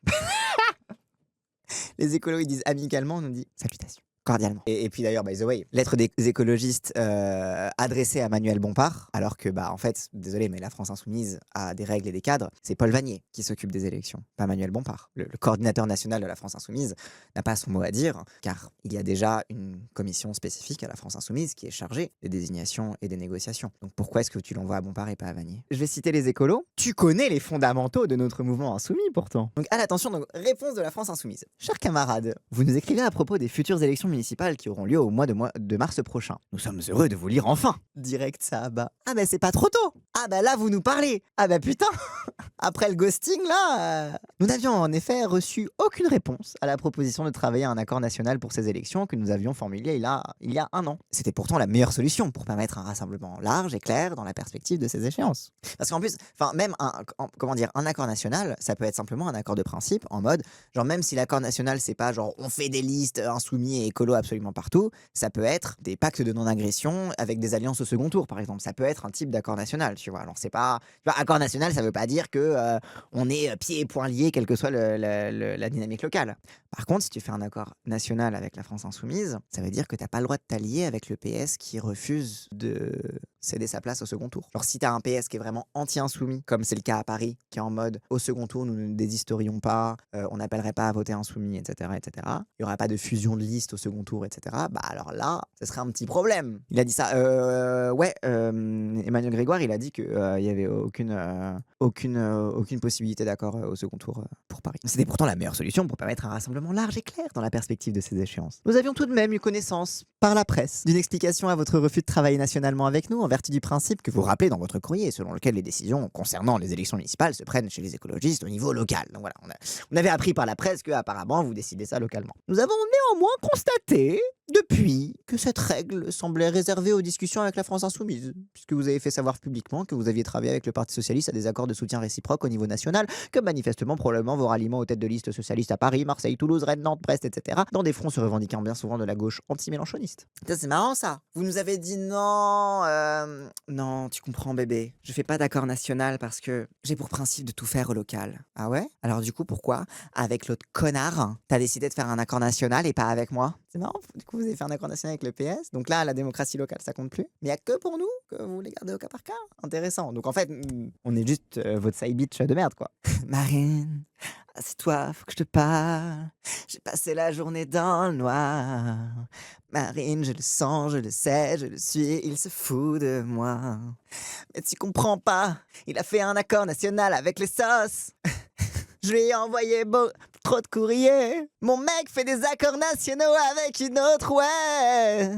Les écolos, ils disent amicalement, on nous dit salutation. Cordialement. Et puis d'ailleurs, by the way, lettre des écologistes adressée à Manuel Bompard, alors que, en fait, désolé, mais la France insoumise a des règles et des cadres. C'est Paul Vannier qui s'occupe des élections, pas Manuel Bompard. Le coordinateur national de la France insoumise n'a pas son mot à dire, car il y a déjà une commission spécifique à la France insoumise qui est chargée des désignations et des négociations. Donc pourquoi est-ce que tu l'envoies à Bompard et pas à Vannier? Je vais citer les écolos. Tu connais les fondamentaux de notre mouvement insoumis, pourtant. Donc à l'attention, donc, réponse de la France insoumise. Chers camarades, vous nous écrivez à propos des futures élections municipales qui auront lieu au mois de mars prochain. Nous sommes heureux de vous lire enfin. Direct ça abat. Ah c'est pas trop tôt. Ah là vous nous parlez. Ah putain. Après le ghosting là. Nous n'avions en effet reçu aucune réponse à la proposition de travailler à un accord national pour ces élections que nous avions formulé il y a un an. C'était pourtant la meilleure solution pour permettre un rassemblement large et clair dans la perspective de ces échéances. Parce qu'en plus, même un accord national, ça peut être simplement un accord de principe en mode, genre même si l'accord national c'est pas genre on fait des listes insoumis et écolo absolument partout, ça peut être des pactes de non-agression avec des alliances au second tour par exemple. Ça peut être un type d'accord national, tu vois. Alors c'est pas, accord national, ça veut pas dire que on est pieds et poings liés quelle que soit la dynamique locale. Par contre, si tu fais un accord national avec la France insoumise, ça veut dire que t'as pas le droit de t'allier avec le PS qui refuse de céder sa place au second tour. Alors si t'as un PS qui est vraiment anti-insoumis, comme c'est le cas à Paris, qui est en mode au second tour nous ne désisterions pas, on n'appellerait pas à voter insoumis, etc., etc. Il y aura pas de fusion de liste au second tour, etc. Alors là, ce serait un petit problème. Il a dit ça. Emmanuel Grégoire, il a dit qu'il y avait aucune possibilité d'accord au second tour pour Paris. C'était pourtant la meilleure solution pour permettre un rassemblement large et clair dans la perspective de ces échéances. Nous avions tout de même eu connaissance, par la presse, d'une explication à votre refus de travailler nationalement avec nous en vertu du principe que vous rappelez dans votre courrier, selon lequel les décisions concernant les élections municipales se prennent chez les écologistes au niveau local. Donc voilà, on avait appris par la presse que apparemment vous décidez ça localement. Nous avons néanmoins constaté depuis que cette règle semblait réservée aux discussions avec la France insoumise, puisque vous avez fait savoir publiquement que vous aviez travaillé avec le Parti socialiste à des accords de soutien réciproque au niveau national, que manifestement, probablement, vos ralliements aux têtes de liste socialistes à Paris, Marseille, Toulouse, Rennes, Nantes, Brest, etc., dans des fronts se revendiquant bien souvent de la gauche anti-mélenchoniste. C'est marrant ça. Vous nous avez dit non, non, tu comprends bébé, je fais pas d'accord national parce que j'ai pour principe de tout faire au local. Ah ouais? Alors du coup, pourquoi, avec l'autre connard, t'as décidé de faire un accord national et pas avec moi? C'est marrant, du coup vous avez fait un accord national avec le PS, donc là la démocratie locale ça compte plus. Mais il n'y a que pour nous que vous les gardez au cas par cas. Intéressant. Donc en fait, on est juste votre side bitch de merde quoi. Marine, c'est toi, faut que je te parle. J'ai passé la journée dans le noir. Marine, je le sens, je le sais, je le suis, il se fout de moi. Mais tu comprends pas, il a fait un accord national avec les sauces. Je lui ai envoyé trop de courriers. Mon mec fait des accords nationaux avec une autre, ouais.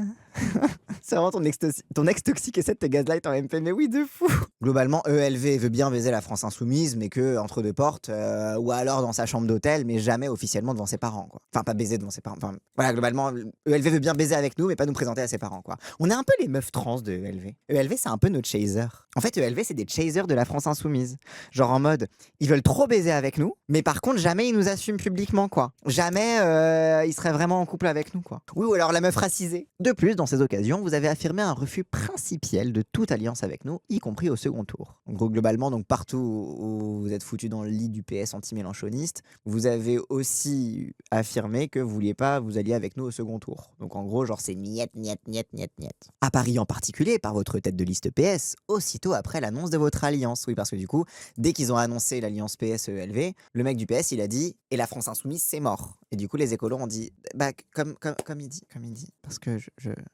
C'est vraiment ton ex toxique essaie de te gaslight en MP, mais oui, de fou. Globalement, ELV veut bien baiser la France insoumise, mais que entre deux portes, ou alors dans sa chambre d'hôtel, mais jamais officiellement devant ses parents, quoi. Enfin, pas baiser devant ses parents. Enfin, voilà, globalement, ELV veut bien baiser avec nous, mais pas nous présenter à ses parents, quoi. On est un peu les meufs trans de ELV. ELV, c'est un peu nos chasers. En fait, ELV, c'est des chasers de la France insoumise. Genre en mode, ils veulent trop baiser avec nous, mais par contre, jamais ils nous assument publiquement, quoi. Jamais ils seraient vraiment en couple avec nous, quoi. Oui, ou alors la meuf racisée. De plus, dans ces occasions, vous avez affirmé un refus principiel de toute alliance avec nous, y compris au second tour. En gros, globalement, donc partout où vous êtes foutu dans le lit du PS anti-mélanchoniste, vous avez aussi affirmé que vous vouliez pas vous allier avec nous au second tour. Donc en gros, genre c'est niet, niet, niet, niet, niet. À Paris en particulier, par votre tête de liste PS, aussitôt après l'annonce de votre alliance. Oui, parce que du coup, dès qu'ils ont annoncé l'alliance PS-ELV, le mec du PS, il a dit « Et la France insoumise, c'est mort ». Et du coup, les écolos ont dit « Bah, comme il dit, parce que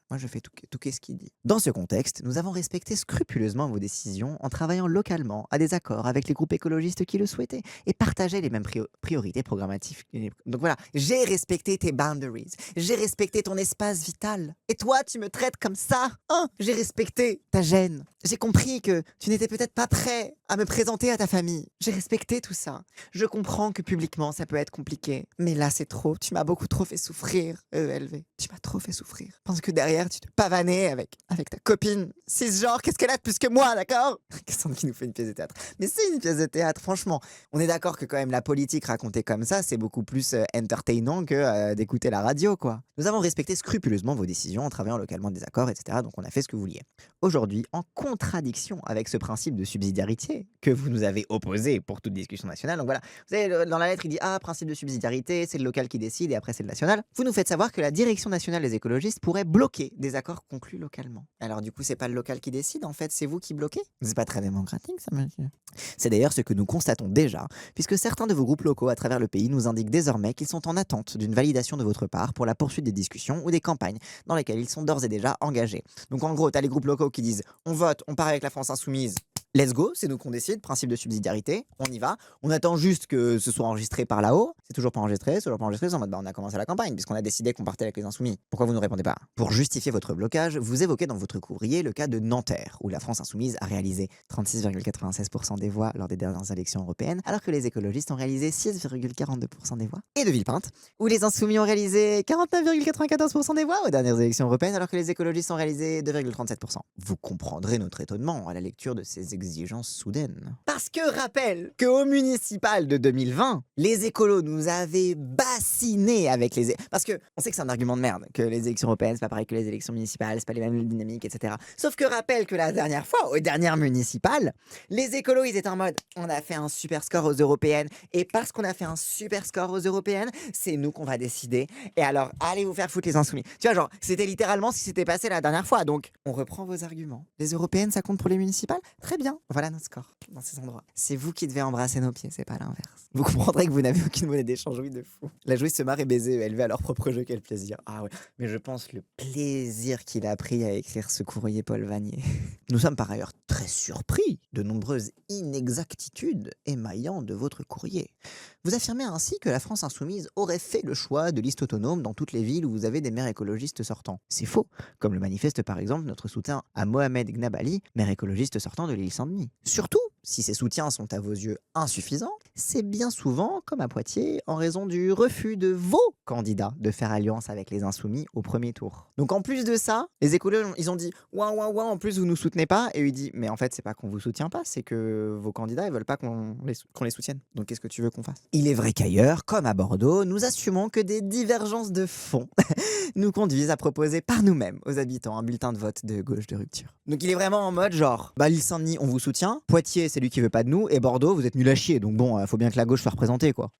moi, je fais tout ce qu'il dit ». Dans ce contexte, nous avons respecté scrupuleusement vos décisions en travaillant localement à des accords avec les groupes écologistes qui le souhaitaient et partageaient les mêmes priorités programmatiques. Donc voilà, j'ai respecté tes boundaries, j'ai respecté ton espace vital. Et toi, tu me traites comme ça, hein? J'ai respecté ta gêne. J'ai compris que tu n'étais peut-être pas prêt à me présenter à ta famille. J'ai respecté tout ça. Je comprends que publiquement, ça peut être compliqué. Mais là, c'est trop. Tu m'as beaucoup trop fait souffrir, ELV. Tu m'as trop fait souffrir. Pense que derrière, tu te pavanais avec ta copine. Cisgenre, qu'est-ce qu'elle a de plus que moi, d'accord? Cassandre qui nous fait une pièce de théâtre. Mais c'est une pièce de théâtre, franchement. On est d'accord que quand même la politique racontée comme ça, c'est beaucoup plus entertainant que d'écouter la radio, quoi. Nous avons respecté scrupuleusement vos décisions en travaillant localement des accords, etc. Donc on a fait ce que vous vouliez. Aujourd'hui, en contradiction avec ce principe de subsidiarité que vous nous avez opposé pour toute discussion nationale. Donc voilà, vous savez, dans la lettre, il dit « Ah, principe de subsidiarité, c'est le local qui décide et après c'est le national ». Vous nous faites savoir que la direction nationale des écologistes pourrait bloquer des accords conclus localement. Alors du coup, c'est pas le local qui décide, en fait, c'est vous qui bloquez? C'est pas très démocratique, ça, monsieur. C'est d'ailleurs ce que nous constatons déjà, puisque certains de vos groupes locaux à travers le pays nous indiquent désormais qu'ils sont en attente d'une validation de votre part pour la poursuite des discussions ou des campagnes dans lesquelles ils sont d'ores et déjà engagés. Donc en gros, t'as les groupes locaux qui disent « On vote, on part avec la France insoumise ». Let's go, c'est nous qu'on décide, principe de subsidiarité, on y va. On attend juste que ce soit enregistré par là-haut. C'est toujours pas enregistré, c'est en mode on a commencé la campagne puisqu'on a décidé qu'on partait avec les insoumis. Pourquoi vous ne répondez pas? Pour justifier votre blocage, vous évoquez dans votre courrier le cas de Nanterre, où la France insoumise a réalisé 36,96% des voix lors des dernières élections européennes, alors que les écologistes ont réalisé 6,42% des voix. Et de Villepinte, où les insoumis ont réalisé 49,94% des voix aux dernières élections européennes, alors que les écologistes ont réalisé 2,37%. Vous comprendrez notre étonnement à la lecture de ces exigences soudaines. Parce que rappelle qu'au municipal de 2020, les écolos nous avaient bassinés avec les... Parce que on sait que c'est un argument de merde, que les élections européennes, c'est pas pareil que les élections municipales, c'est pas les mêmes dynamiques, etc. Sauf que rappelle que la dernière fois, aux dernières municipales, les écolos, ils étaient en mode, on a fait un super score aux européennes, et parce qu'on a fait un super score aux européennes, c'est nous qu'on va décider, et alors, allez vous faire foutre les insoumis. Tu vois, genre, c'était littéralement ce qui s'était passé la dernière fois, donc on reprend vos arguments. Les européennes, ça compte pour les municipales? Très bien. Voilà notre score dans ces endroits. C'est vous qui devez embrasser nos pieds, c'est pas l'inverse. Vous comprendrez que vous n'avez aucune monnaie d'échange, oui, de fou. La jouisse se marre et baiser, élever à leur propre jeu, quel plaisir. Ah ouais, mais je pense le plaisir qu'il a pris à écrire ce courrier Paul Vanier. Nous sommes par ailleurs très surpris de nombreuses inexactitudes émaillant de votre courrier. Vous affirmez ainsi que la France insoumise aurait fait le choix de listes autonomes dans toutes les villes où vous avez des maires écologistes sortants. C'est faux, comme le manifeste par exemple notre soutien à Mohamed Gnabali, maire écologiste sortant de l'île Saint-Denis. Surtout, si ces soutiens sont à vos yeux insuffisants, c'est bien souvent, comme à Poitiers, en raison du refus de vos candidats de faire alliance avec les insoumis au premier tour. Donc en plus de ça, les écolos, ils ont dit « Ouah, ouah, ouah, en plus vous nous soutenez pas » et il dit « Mais en fait, c'est pas qu'on vous soutient pas, c'est que vos candidats, ils veulent pas qu'on les soutienne. Donc qu'est-ce que tu veux qu'on fasse ?» Il est vrai qu'ailleurs, comme à Bordeaux, nous assumons que des divergences de fond nous conduisent à proposer par nous-mêmes aux habitants un bulletin de vote de gauche de rupture. Donc il est vraiment en mode genre, bah l'île Saint-Denis, on vous soutient, Poitiers, c'est lui qui veut pas de nous, et Bordeaux, vous êtes nul à chier, donc bon, faut bien que la gauche soit représentée, quoi.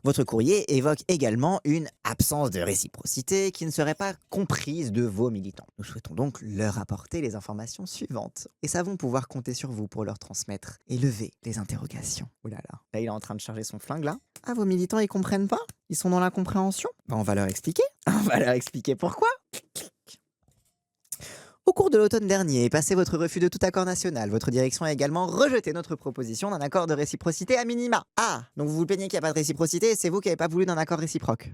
Votre courrier évoque également une absence de réciprocité qui ne serait pas comprise de vos militants. Nous souhaitons donc leur apporter les informations suivantes et savons pouvoir compter sur vous pour leur transmettre et lever les interrogations. Ouh là là, là il est en train de charger son flingue là. Ah, vos militants ils comprennent pas? Ils sont dans la compréhension? Bah, on va leur expliquer. On va leur expliquer pourquoi. Au cours de l'automne dernier, passé votre refus de tout accord national, votre direction a également rejeté notre proposition d'un accord de réciprocité à minima. Ah, donc vous vous plaignez qu'il n'y a pas de réciprocité et c'est vous qui n'avez pas voulu d'un accord réciproque.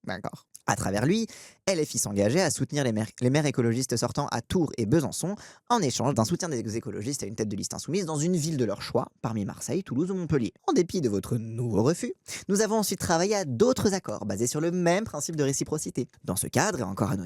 D'accord. À travers lui, LFI s'engageait à soutenir les maires écologistes sortants à Tours et Besançon en échange d'un soutien des écologistes à une tête de liste insoumise dans une ville de leur choix, parmi Marseille, Toulouse ou Montpellier. En dépit de votre nouveau refus, nous avons ensuite travaillé à d'autres accords basés sur le même principe de réciprocité. Dans ce cadre, et encore à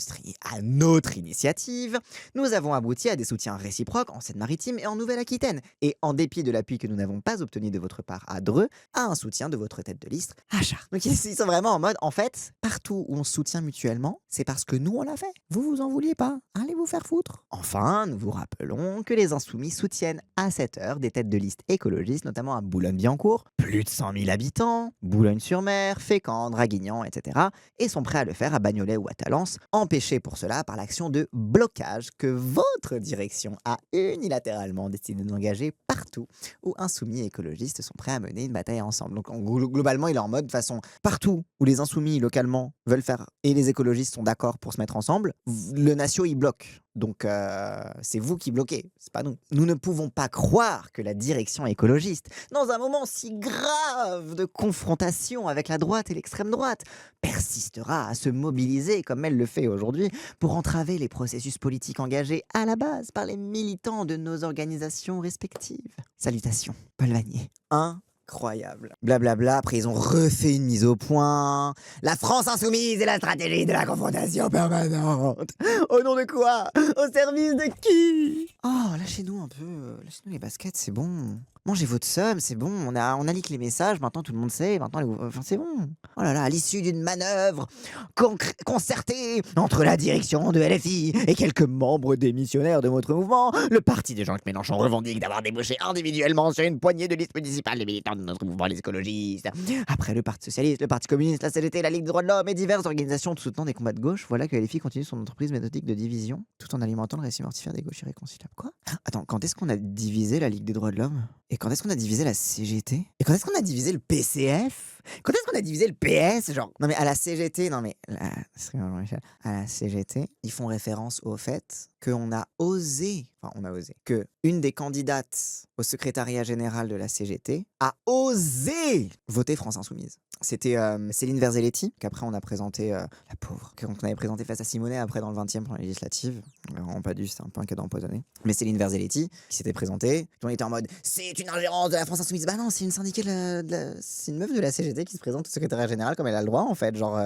notre initiative, nous avons abouti à des soutiens réciproques en Seine-Maritime et en Nouvelle-Aquitaine. Et en dépit de l'appui que nous n'avons pas obtenu de votre part à Dreux, à un soutien de votre tête de liste à Chartres. Donc ils sont vraiment en mode, en fait, partout où on se soutient mutuellement, c'est parce que nous on l'a fait. Vous en vouliez pas. Allez vous faire foutre. Enfin, nous vous rappelons que les Insoumis soutiennent à cette heure des têtes de liste écologistes, notamment à Boulogne-Billancourt, plus de 100 000 habitants, Boulogne-sur-Mer, Fécamp, Draguignan, etc. et sont prêts à le faire à Bagnolet ou à Talence, empêchés pour cela par l'action de blocage que votre direction a unilatéralement décidé d'engager partout où Insoumis et écologistes sont prêts à mener une bataille ensemble. Donc globalement, il est en mode, de façon, partout où les Insoumis localement veulent faire et les écologistes sont d'accord pour se mettre ensemble, le Natio il bloque. Donc c'est vous qui bloquez, c'est pas nous. Nous ne pouvons pas croire que la direction écologiste, dans un moment si grave de confrontation avec la droite et l'extrême droite, persistera à se mobiliser comme elle le fait aujourd'hui pour entraver les processus politiques engagés à la base par les militants de nos organisations respectives. Salutations, Paul Vanier. Incroyable. Blablabla, après ils ont refait une mise au point. La France insoumise et la stratégie de la confrontation permanente. Au nom de quoi? Au service de qui? Oh, lâchez-nous un peu. Lâchez-nous les baskets, c'est bon. Mangez votre somme, c'est bon. On a leak les messages, maintenant tout le monde sait. Maintenant, c'est bon. Oh là là, à l'issue d'une manœuvre concertée entre la direction de LFI et quelques membres démissionnaires de votre mouvement, le parti de Jean-Luc Mélenchon revendique d'avoir débouché individuellement sur une poignée de listes municipales les militants de notre mouvement, les écologistes. Après le Parti socialiste, le Parti communiste, la CGT, la Ligue des droits de l'homme et diverses organisations soutenant des combats de gauche, voilà que LFI continue son entreprise méthodique de division tout en alimentant le récit mortifère des gauches irréconciliables. Quoi? Attends, quand est-ce qu'on a divisé la Ligue des droits de l'homme? Et quand est-ce qu'on a divisé la CGT? Et quand est-ce qu'on a divisé le PCF? Quand est-ce qu'on a divisé le PS? Genre, non mais à la CGT, à la CGT, ils font référence au fait qu'on a osé, que une des candidates au secrétariat général de la CGT a osé voter France Insoumise. C'était Céline Verzelletti, qu'après on a présenté, la pauvre, qu'on avait présenté face à Simonet après dans le 20e pour la législative. Vraiment pas dû, c'était un peu un cadeau empoisonné. Mais Céline Verzelletti, qui s'était présentée, on était en mode c'est une ingérence de la France Insoumise. Bah non, c'est une syndiquée c'est une meuf de la CGT qui se présente au secrétariat général comme elle a le droit en fait. Genre,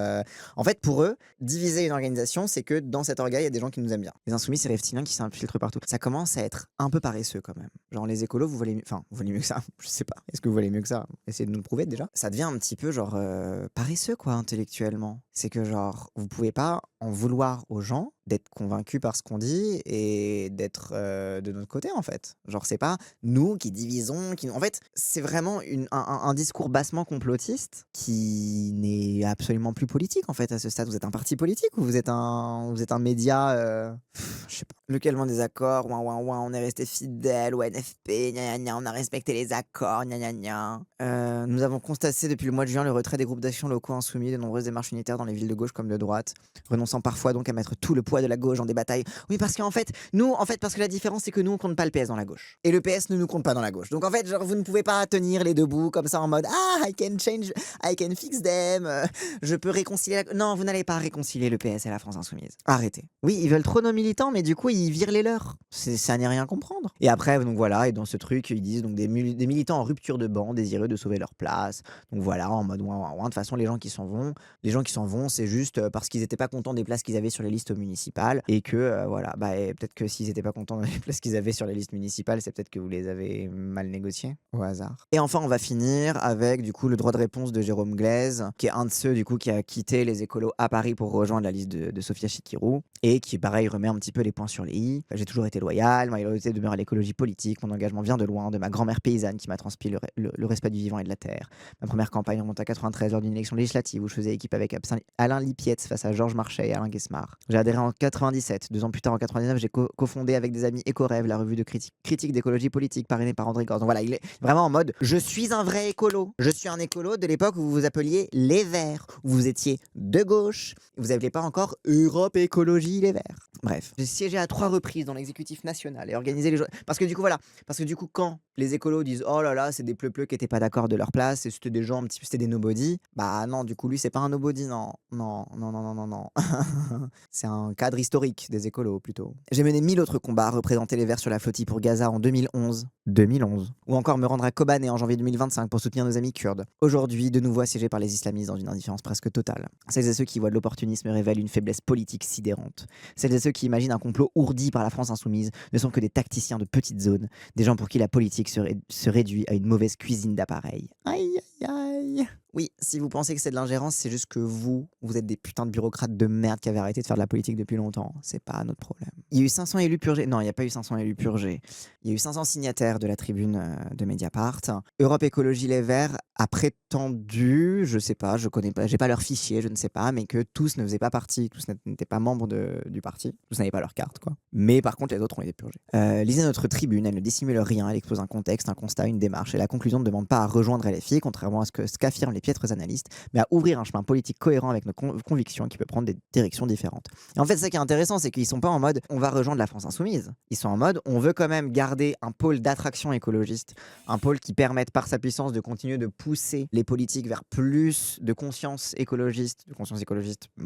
en fait, pour eux, diviser une organisation, c'est que dans cet orga, il y a des gens qui nous aiment bien. Les Insoumis, c'est les reptiliens qui s'infiltrent partout. Ça commence à être un peu paresseux quand même. Genre, les écolos, vous valez mieux que ça. Je sais pas. Est-ce que vous valez mieux que ça? Essayez de nous le prouver déjà. Ça devient un petit peu genre paresseux quoi, intellectuellement. C'est que genre, vous pouvez pas en vouloir aux gens d'être convaincus par ce qu'on dit et d'être de notre côté en fait. Genre c'est pas nous qui divisons, en fait c'est vraiment un discours bassement complotiste qui n'est absolument plus politique en fait à ce stade. Vous êtes un parti politique ou vous êtes un média, je sais pas. Lequel des accords, on est resté fidèle au NFP, on a respecté les accords, nous avons constaté depuis le mois de juin le retrait des groupes d'action locaux insoumis, de nombreuses démarches unitaires dans les villes de gauche comme de droite, renonçant parfois donc à mettre tout le poids de la gauche dans des batailles. Oui, parce qu'en fait, parce que la différence c'est que nous on compte pas le PS dans la gauche. Et le PS ne nous compte pas dans la gauche. Donc en fait, genre vous ne pouvez pas tenir les deux bouts comme ça en mode I can fix them, je peux réconcilier Non, vous n'allez pas réconcilier le PS et la France Insoumise. Arrêtez. Oui, ils veulent trop nos militants, mais du coup ils virent les leurs. Ça n'est rien comprendre. Et après, donc voilà, et dans ce truc, ils disent donc des militants en rupture de banc, désireux de sauver leur place. Donc voilà, en mode de toute façon, les gens qui s'en vont, c'est juste parce qu'ils n'étaient pas contents des places qu'ils avaient sur les listes municipales et que et peut-être que s'ils n'étaient pas contents des places qu'ils avaient sur les listes municipales, c'est peut-être que vous les avez mal négociées au hasard. Et enfin, on va finir avec du coup le droit de réponse de Jérôme Glaise, qui est un de ceux du coup qui a quitté les écolos à Paris pour rejoindre la liste de Sophia Chikirou et qui pareil remet un petit peu les points sur les i. J'ai toujours été loyal, ma loyauté demeure à l'écologie politique, mon engagement vient de loin, de ma grand-mère paysanne qui m'a transmis le respect du vivant et de la terre. Ma première campagne remonte à 93 lors d'une élection législative où je faisais équipe avec Alain Lipietz face à Georges Marchais et Alain Guesmar. J'ai adhéré en 97, 2 ans plus tard en 99, j'ai cofondé avec des amis Éco-Rêve, la revue de critique d'écologie politique parrainée par André Gorz. Donc voilà, il est vraiment en mode je suis un vrai écolo. Je suis un écolo de l'époque où vous vous appeliez les Verts, où vous étiez de gauche, vous n'appelez pas encore Europe Écologie Les Verts. Bref, j'ai siégé à 3 reprises dans l'exécutif national et organisé les jour parce que du coup, voilà, parce que du coup, quand les écolos disent: «Oh là là, c'est des pleu-pleu qui étaient pas d'accord de leur place et c'était des gens un petit peu c'était des nobody», bah non, du coup, lui, c'est pas un nobody, non. Non, non, non, non, non, non. C'est un cadre historique des écolos, plutôt. J'ai mené 1000 autres combats, représenter les Verts sur la flottille pour Gaza en 2011. 2011. Ou encore me rendre à Kobané en janvier 2025 pour soutenir nos amis kurdes. Aujourd'hui, de nouveau assiégé par les islamistes dans une indifférence presque totale. Celles et ceux qui voient de l'opportunisme révèlent une faiblesse politique sidérante. Celles et ceux qui imaginent un complot ourdi par la France insoumise ne sont que des tacticiens de petites zones, des gens pour qui la politique se réduit à une mauvaise cuisine d'appareils. Aïe aïe aïe. Oui, si vous pensez que c'est de l'ingérence, c'est juste que vous êtes des putains de bureaucrates de merde qui avaient arrêté de faire de la politique depuis longtemps. C'est pas notre problème. Il y a eu 500 élus purgés. Non, il n'y a pas eu 500 élus purgés. Il y a eu 500 signataires de la tribune de Mediapart. Europe Écologie Les Verts a prétendu, je sais pas, je connais pas, j'ai pas leur fichier, je ne sais pas, mais que tous ne faisaient pas partie, tous n'étaient pas membres du parti, tous n'avaient pas leur carte, quoi. Mais par contre, les autres ont été purgés. Lisez notre tribune, elle ne dissimule rien, elle expose un contexte, un constat, une démarche, et la conclusion ne demande pas à rejoindre LFI, contrairement à ce qu'affirment les piètres analystes, mais à ouvrir un chemin politique cohérent avec nos convictions qui peut prendre des directions différentes. Et en fait, ça qui est intéressant, c'est qu'ils sont pas en mode on va rejoindre la France insoumise. Ils sont en mode on veut quand même garder un pôle d'attraction écologiste, un pôle qui permette par sa puissance de continuer de pousser les politiques vers plus de conscience écologiste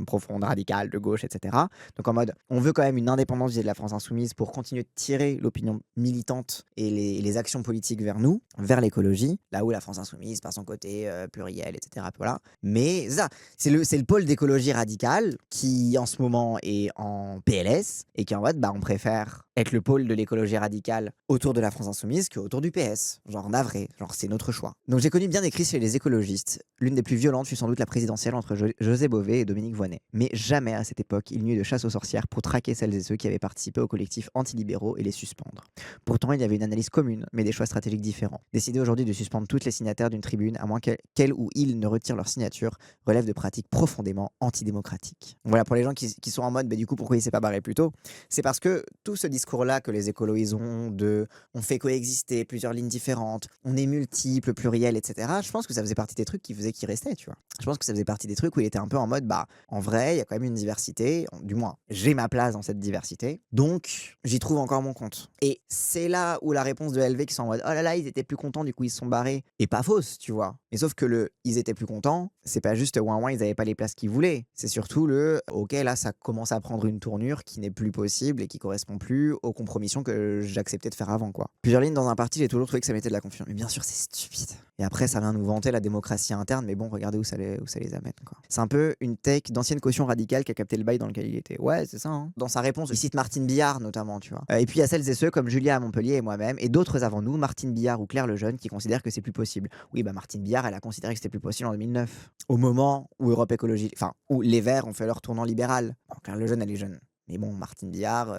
profonde, radicale, de gauche, etc. Donc en mode on veut quand même une indépendance vis-à-vis de la France insoumise pour continuer de tirer l'opinion militante et les actions politiques vers nous, vers l'écologie, là où la France insoumise par son côté pluriel, etc. Voilà. Mais ça, c'est le pôle d'écologie radicale qui en ce moment est en PLS et qui en mode on préfère être le pôle de l'écologie radicale autour de la France insoumise qu'autour du PS. Genre navré, genre c'est notre choix. Donc j'ai connu bien des crises chez les écologistes. L'une des plus violentes fut sans doute la présidentielle entre José Bové et Dominique Voynet. Mais jamais à cette époque il n'y eut de chasse aux sorcières pour traquer celles et ceux qui avaient participé au collectif antilibéraux et les suspendre. Pourtant il y avait une analyse commune, mais des choix stratégiques différents. Décider aujourd'hui de suspendre toutes les signataires d'une tribune, à moins qu'elle ou il ne retire leur signature, relève de pratiques profondément antidémocratiques. Voilà, pour les gens qui sont en mode du coup pourquoi il s'est pas barré plus tôt, c'est parce que tout ce discours-là que les écolos ils ont de on fait coexister plusieurs lignes différentes, on est multiples, pluriel, etc. Je pense que ça faisait partie des trucs qui faisaient qu'il restait, tu vois. Je pense que ça faisait partie des trucs où il était un peu en mode en vrai, il y a quand même une diversité, du moins, j'ai ma place dans cette diversité, donc j'y trouve encore mon compte. Et c'est là où la réponse de LV qui sont en mode oh là là, ils étaient plus contents, du coup ils se sont barrés, est pas fausse, tu vois. Mais sauf que ils étaient plus contents, c'est pas juste ouin ouin, ils avaient pas les places qu'ils voulaient. C'est surtout ok, là ça commence à prendre une tournure qui n'est plus possible et qui correspond plus aux compromissions que j'acceptais de faire avant, quoi. Plusieurs lignes dans un parti, j'ai toujours trouvé que ça mettait de la confusion. Mais bien sûr, c'est stupide. Et après, ça vient nous vanter la démocratie interne, mais bon, regardez où ça les amène, quoi. C'est un peu une tech d'ancienne caution radicale qui a capté le bail dans lequel il était. Ouais, c'est ça, hein. Dans sa réponse, il cite Martine Billard, notamment, tu vois. Et puis, il y a celles et ceux comme Julia à Montpellier et moi-même, et d'autres avant nous, Martine Billard ou Claire Lejeune, qui considèrent que c'est plus possible. Oui, Martine Billard, elle a considéré que c'était plus possible en 2009. Au moment où Europe Écologie, enfin, où les Verts ont fait leur tournant libéral. Bon, Claire Lejeune, elle est jeune. Mais bon, Martine Billard,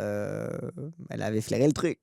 elle avait flairé le truc.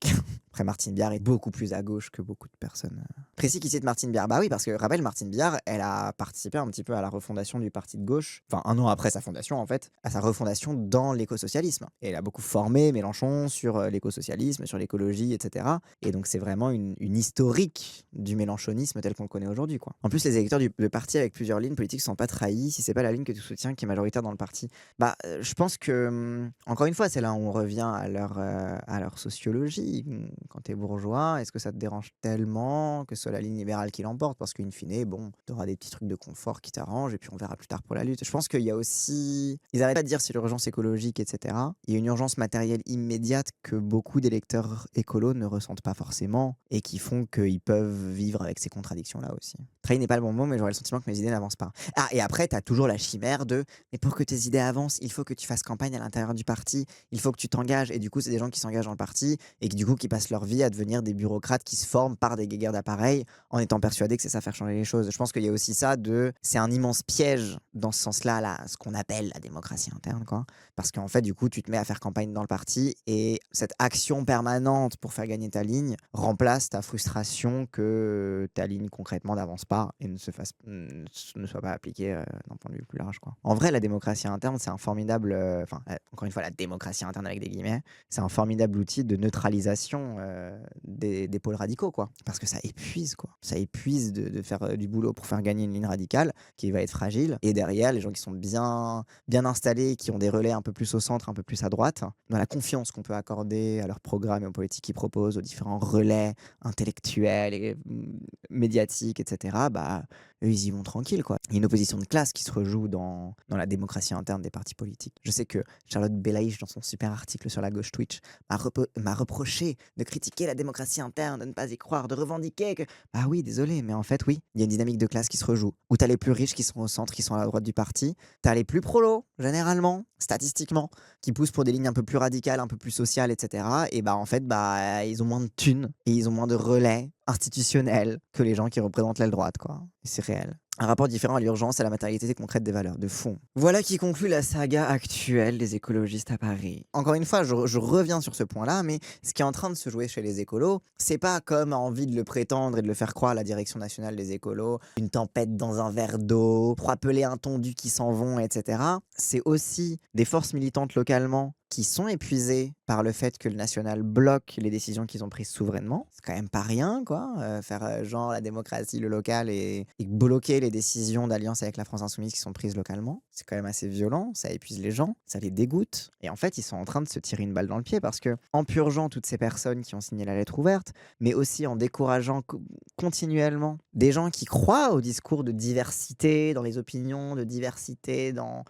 Après, Martine Billard est beaucoup plus à gauche que beaucoup de personnes. Précis qui cite Martine Billard. Bah oui, parce que rappelle, Martine Billard, elle a participé un petit peu à la refondation du parti de gauche, enfin un an après sa fondation en fait, à sa refondation dans l'écosocialisme. Et elle a beaucoup formé Mélenchon sur l'écosocialisme, sur l'écologie, etc. Et donc c'est vraiment une historique du mélenchonisme tel qu'on le connaît aujourd'hui, quoi. En plus, les électeurs du parti avec plusieurs lignes politiques ne sont pas trahis si c'est pas la ligne que tu soutiens qui est majoritaire dans le parti. Je pense que, encore une fois, c'est là où on revient à leur sociologie. Quand t'es bourgeois, est-ce que ça te dérange tellement que ce soit la ligne libérale qui l'emporte? Parce qu'in fine, bon, t'auras des petits trucs de confort qui t'arrangent et puis on verra plus tard pour la lutte. Je pense qu'il y a aussi... Ils arrêtent pas de dire c'est l'urgence écologique, etc. Il y a une urgence matérielle immédiate que beaucoup d'électeurs écolos ne ressentent pas forcément et qui font qu'ils peuvent vivre avec ces contradictions-là aussi. Trahi n'est pas le bon mot, mais j'aurais le sentiment que mes idées n'avancent pas. Ah, et après, t'as toujours la chimère de mais pour que tes idées avancent, il faut que tu fasses campagne à l'intérieur du parti, il faut que tu t'engages. Et du coup, c'est des gens qui s'engagent dans le parti et qui, du coup, qui passent leur vie à devenir des bureaucrates qui se forment par des guéguerres d'appareils en étant persuadés que c'est ça faire changer les choses. Je pense qu'il y a aussi ça c'est un immense piège dans ce sens-là, là, ce qu'on appelle la démocratie interne, quoi. Parce qu'en fait, du coup, tu te mets à faire campagne dans le parti et cette action permanente pour faire gagner ta ligne remplace ta frustration que ta ligne concrètement n'avance pas et ne soit pas appliquée d'un point de vue plus large, quoi. En vrai, la démocratie interne, c'est un formidable... encore une fois, la démocratie interne avec des guillemets, c'est un formidable outil de neutralisation des pôles radicaux, quoi. Parce que ça épuise, quoi. Ça épuise de faire du boulot pour faire gagner une ligne radicale qui va être fragile. Et derrière, les gens qui sont bien installés, qui ont des relais un peu plus au centre, un peu plus à droite, dans la confiance qu'on peut accorder à leurs programmes et aux politiques qu'ils proposent, aux différents relais intellectuels et médiatiques, etc., bah, eux, ils y vont tranquilles, quoi. Il y a une opposition de classe qui se rejoue dans la démocratie interne des partis politiques. Je sais que Charlotte Belaïch, dans son super article sur la gauche Twitch, m'a reproché de critiquer la démocratie interne, de ne pas y croire, de revendiquer que... Ah oui, désolé, mais en fait, oui, il y a une dynamique de classe qui se rejoue, où t'as les plus riches qui sont au centre, qui sont à la droite du parti, t'as les plus prolos, généralement, statistiquement, qui poussent pour des lignes un peu plus radicales, un peu plus sociales, etc. Et bah en fait, bah ils ont moins de thunes et ils ont moins de relais institutionnels que les gens qui représentent l'aile droite, quoi. Et c'est réel. Un rapport différent à l'urgence et à la matérialité concrète des valeurs, de fond. Voilà qui conclut la saga actuelle des écologistes à Paris. Encore une fois, je reviens sur ce point-là, mais ce qui est en train de se jouer chez les écolos, c'est pas comme a envie de le prétendre et de le faire croire la direction nationale des écolos, une tempête dans un verre d'eau, pour appeler un tondu qui s'en vont, etc. C'est aussi des forces militantes localement qui sont épuisés par le fait que le national bloque les décisions qu'ils ont prises souverainement. C'est quand même pas rien, quoi. Faire genre la démocratie, le local et bloquer les décisions d'alliance avec la France Insoumise qui sont prises localement. C'est quand même assez violent, ça épuise les gens, ça les dégoûte. Et en fait, ils sont en train de se tirer une balle dans le pied parce que, en purgeant toutes ces personnes qui ont signé la lettre ouverte, mais aussi en décourageant continuellement des gens qui croient au discours de diversité dans les opinions, de diversité dans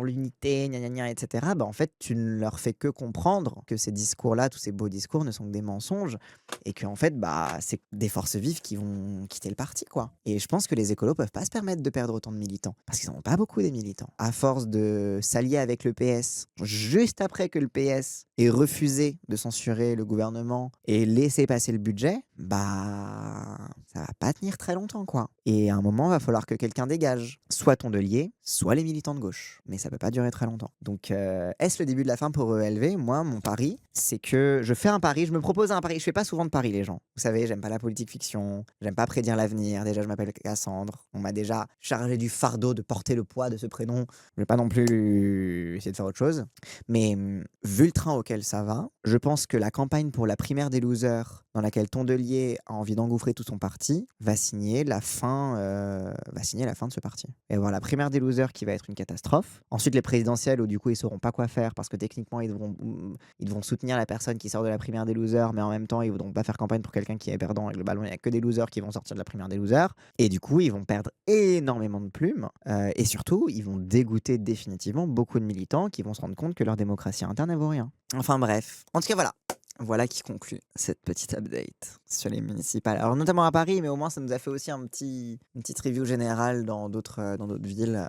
l'unité, gna gna gna, etc., bah en fait, tu ne leur fais que comprendre que ces discours-là, tous ces beaux discours ne sont que des mensonges et que en fait, bah, c'est des forces vives qui vont quitter le parti, quoi. Et je pense que les écolos peuvent pas se permettre de perdre autant de militants parce qu'ils n'en ont pas beaucoup des militants. À force de s'allier avec le PS, juste après que le PS ait refusé de censurer le gouvernement et laisser passer le budget, bah, ça va pas tenir très longtemps, quoi. Et à un moment, il va falloir que quelqu'un dégage. Soit Tondelier, soit les militants de gauche. Mais ça peut pas durer très longtemps. Donc, est-ce le début de la fin pour ELV? Moi, mon pari, c'est que je fais un pari, je me propose un pari. Je fais pas souvent de paris, les gens. Vous savez, j'aime pas la politique fiction, j'aime pas prédire l'avenir. Déjà, je m'appelle Cassandre. On m'a déjà chargé du fardeau de porter le poids de ce prénom. Je vais pas non plus essayer de faire autre chose. Mais vu le train auquel ça va, je pense que la campagne pour la primaire des losers, dans laquelle Tondelier a envie d'engouffrer tout son parti, va signer la fin de ce parti. Et avoir la primaire des losers qui va être une catastrophe. Ensuite, les présidentielles où du coup ils sauront pas quoi faire parce que techniquement ils devront soutenir la personne qui sort de la primaire des losers, mais en même temps ils voudront pas faire campagne pour quelqu'un qui est perdant. Et globalement, il y a que des losers qui vont sortir de la primaire des losers. Et du coup, ils vont perdre énormément de plumes. Et surtout, ils vont dégoûter définitivement beaucoup de militants qui vont se rendre compte que leur démocratie interne, elle vaut rien. Enfin bref. En tout cas, voilà. Voilà qui conclut cette petite update sur les municipales. Alors notamment à Paris, mais au moins ça nous a fait aussi une petite review générale dans d'autres villes,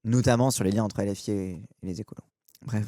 notamment sur les liens entre LFI et les écolos. Bref.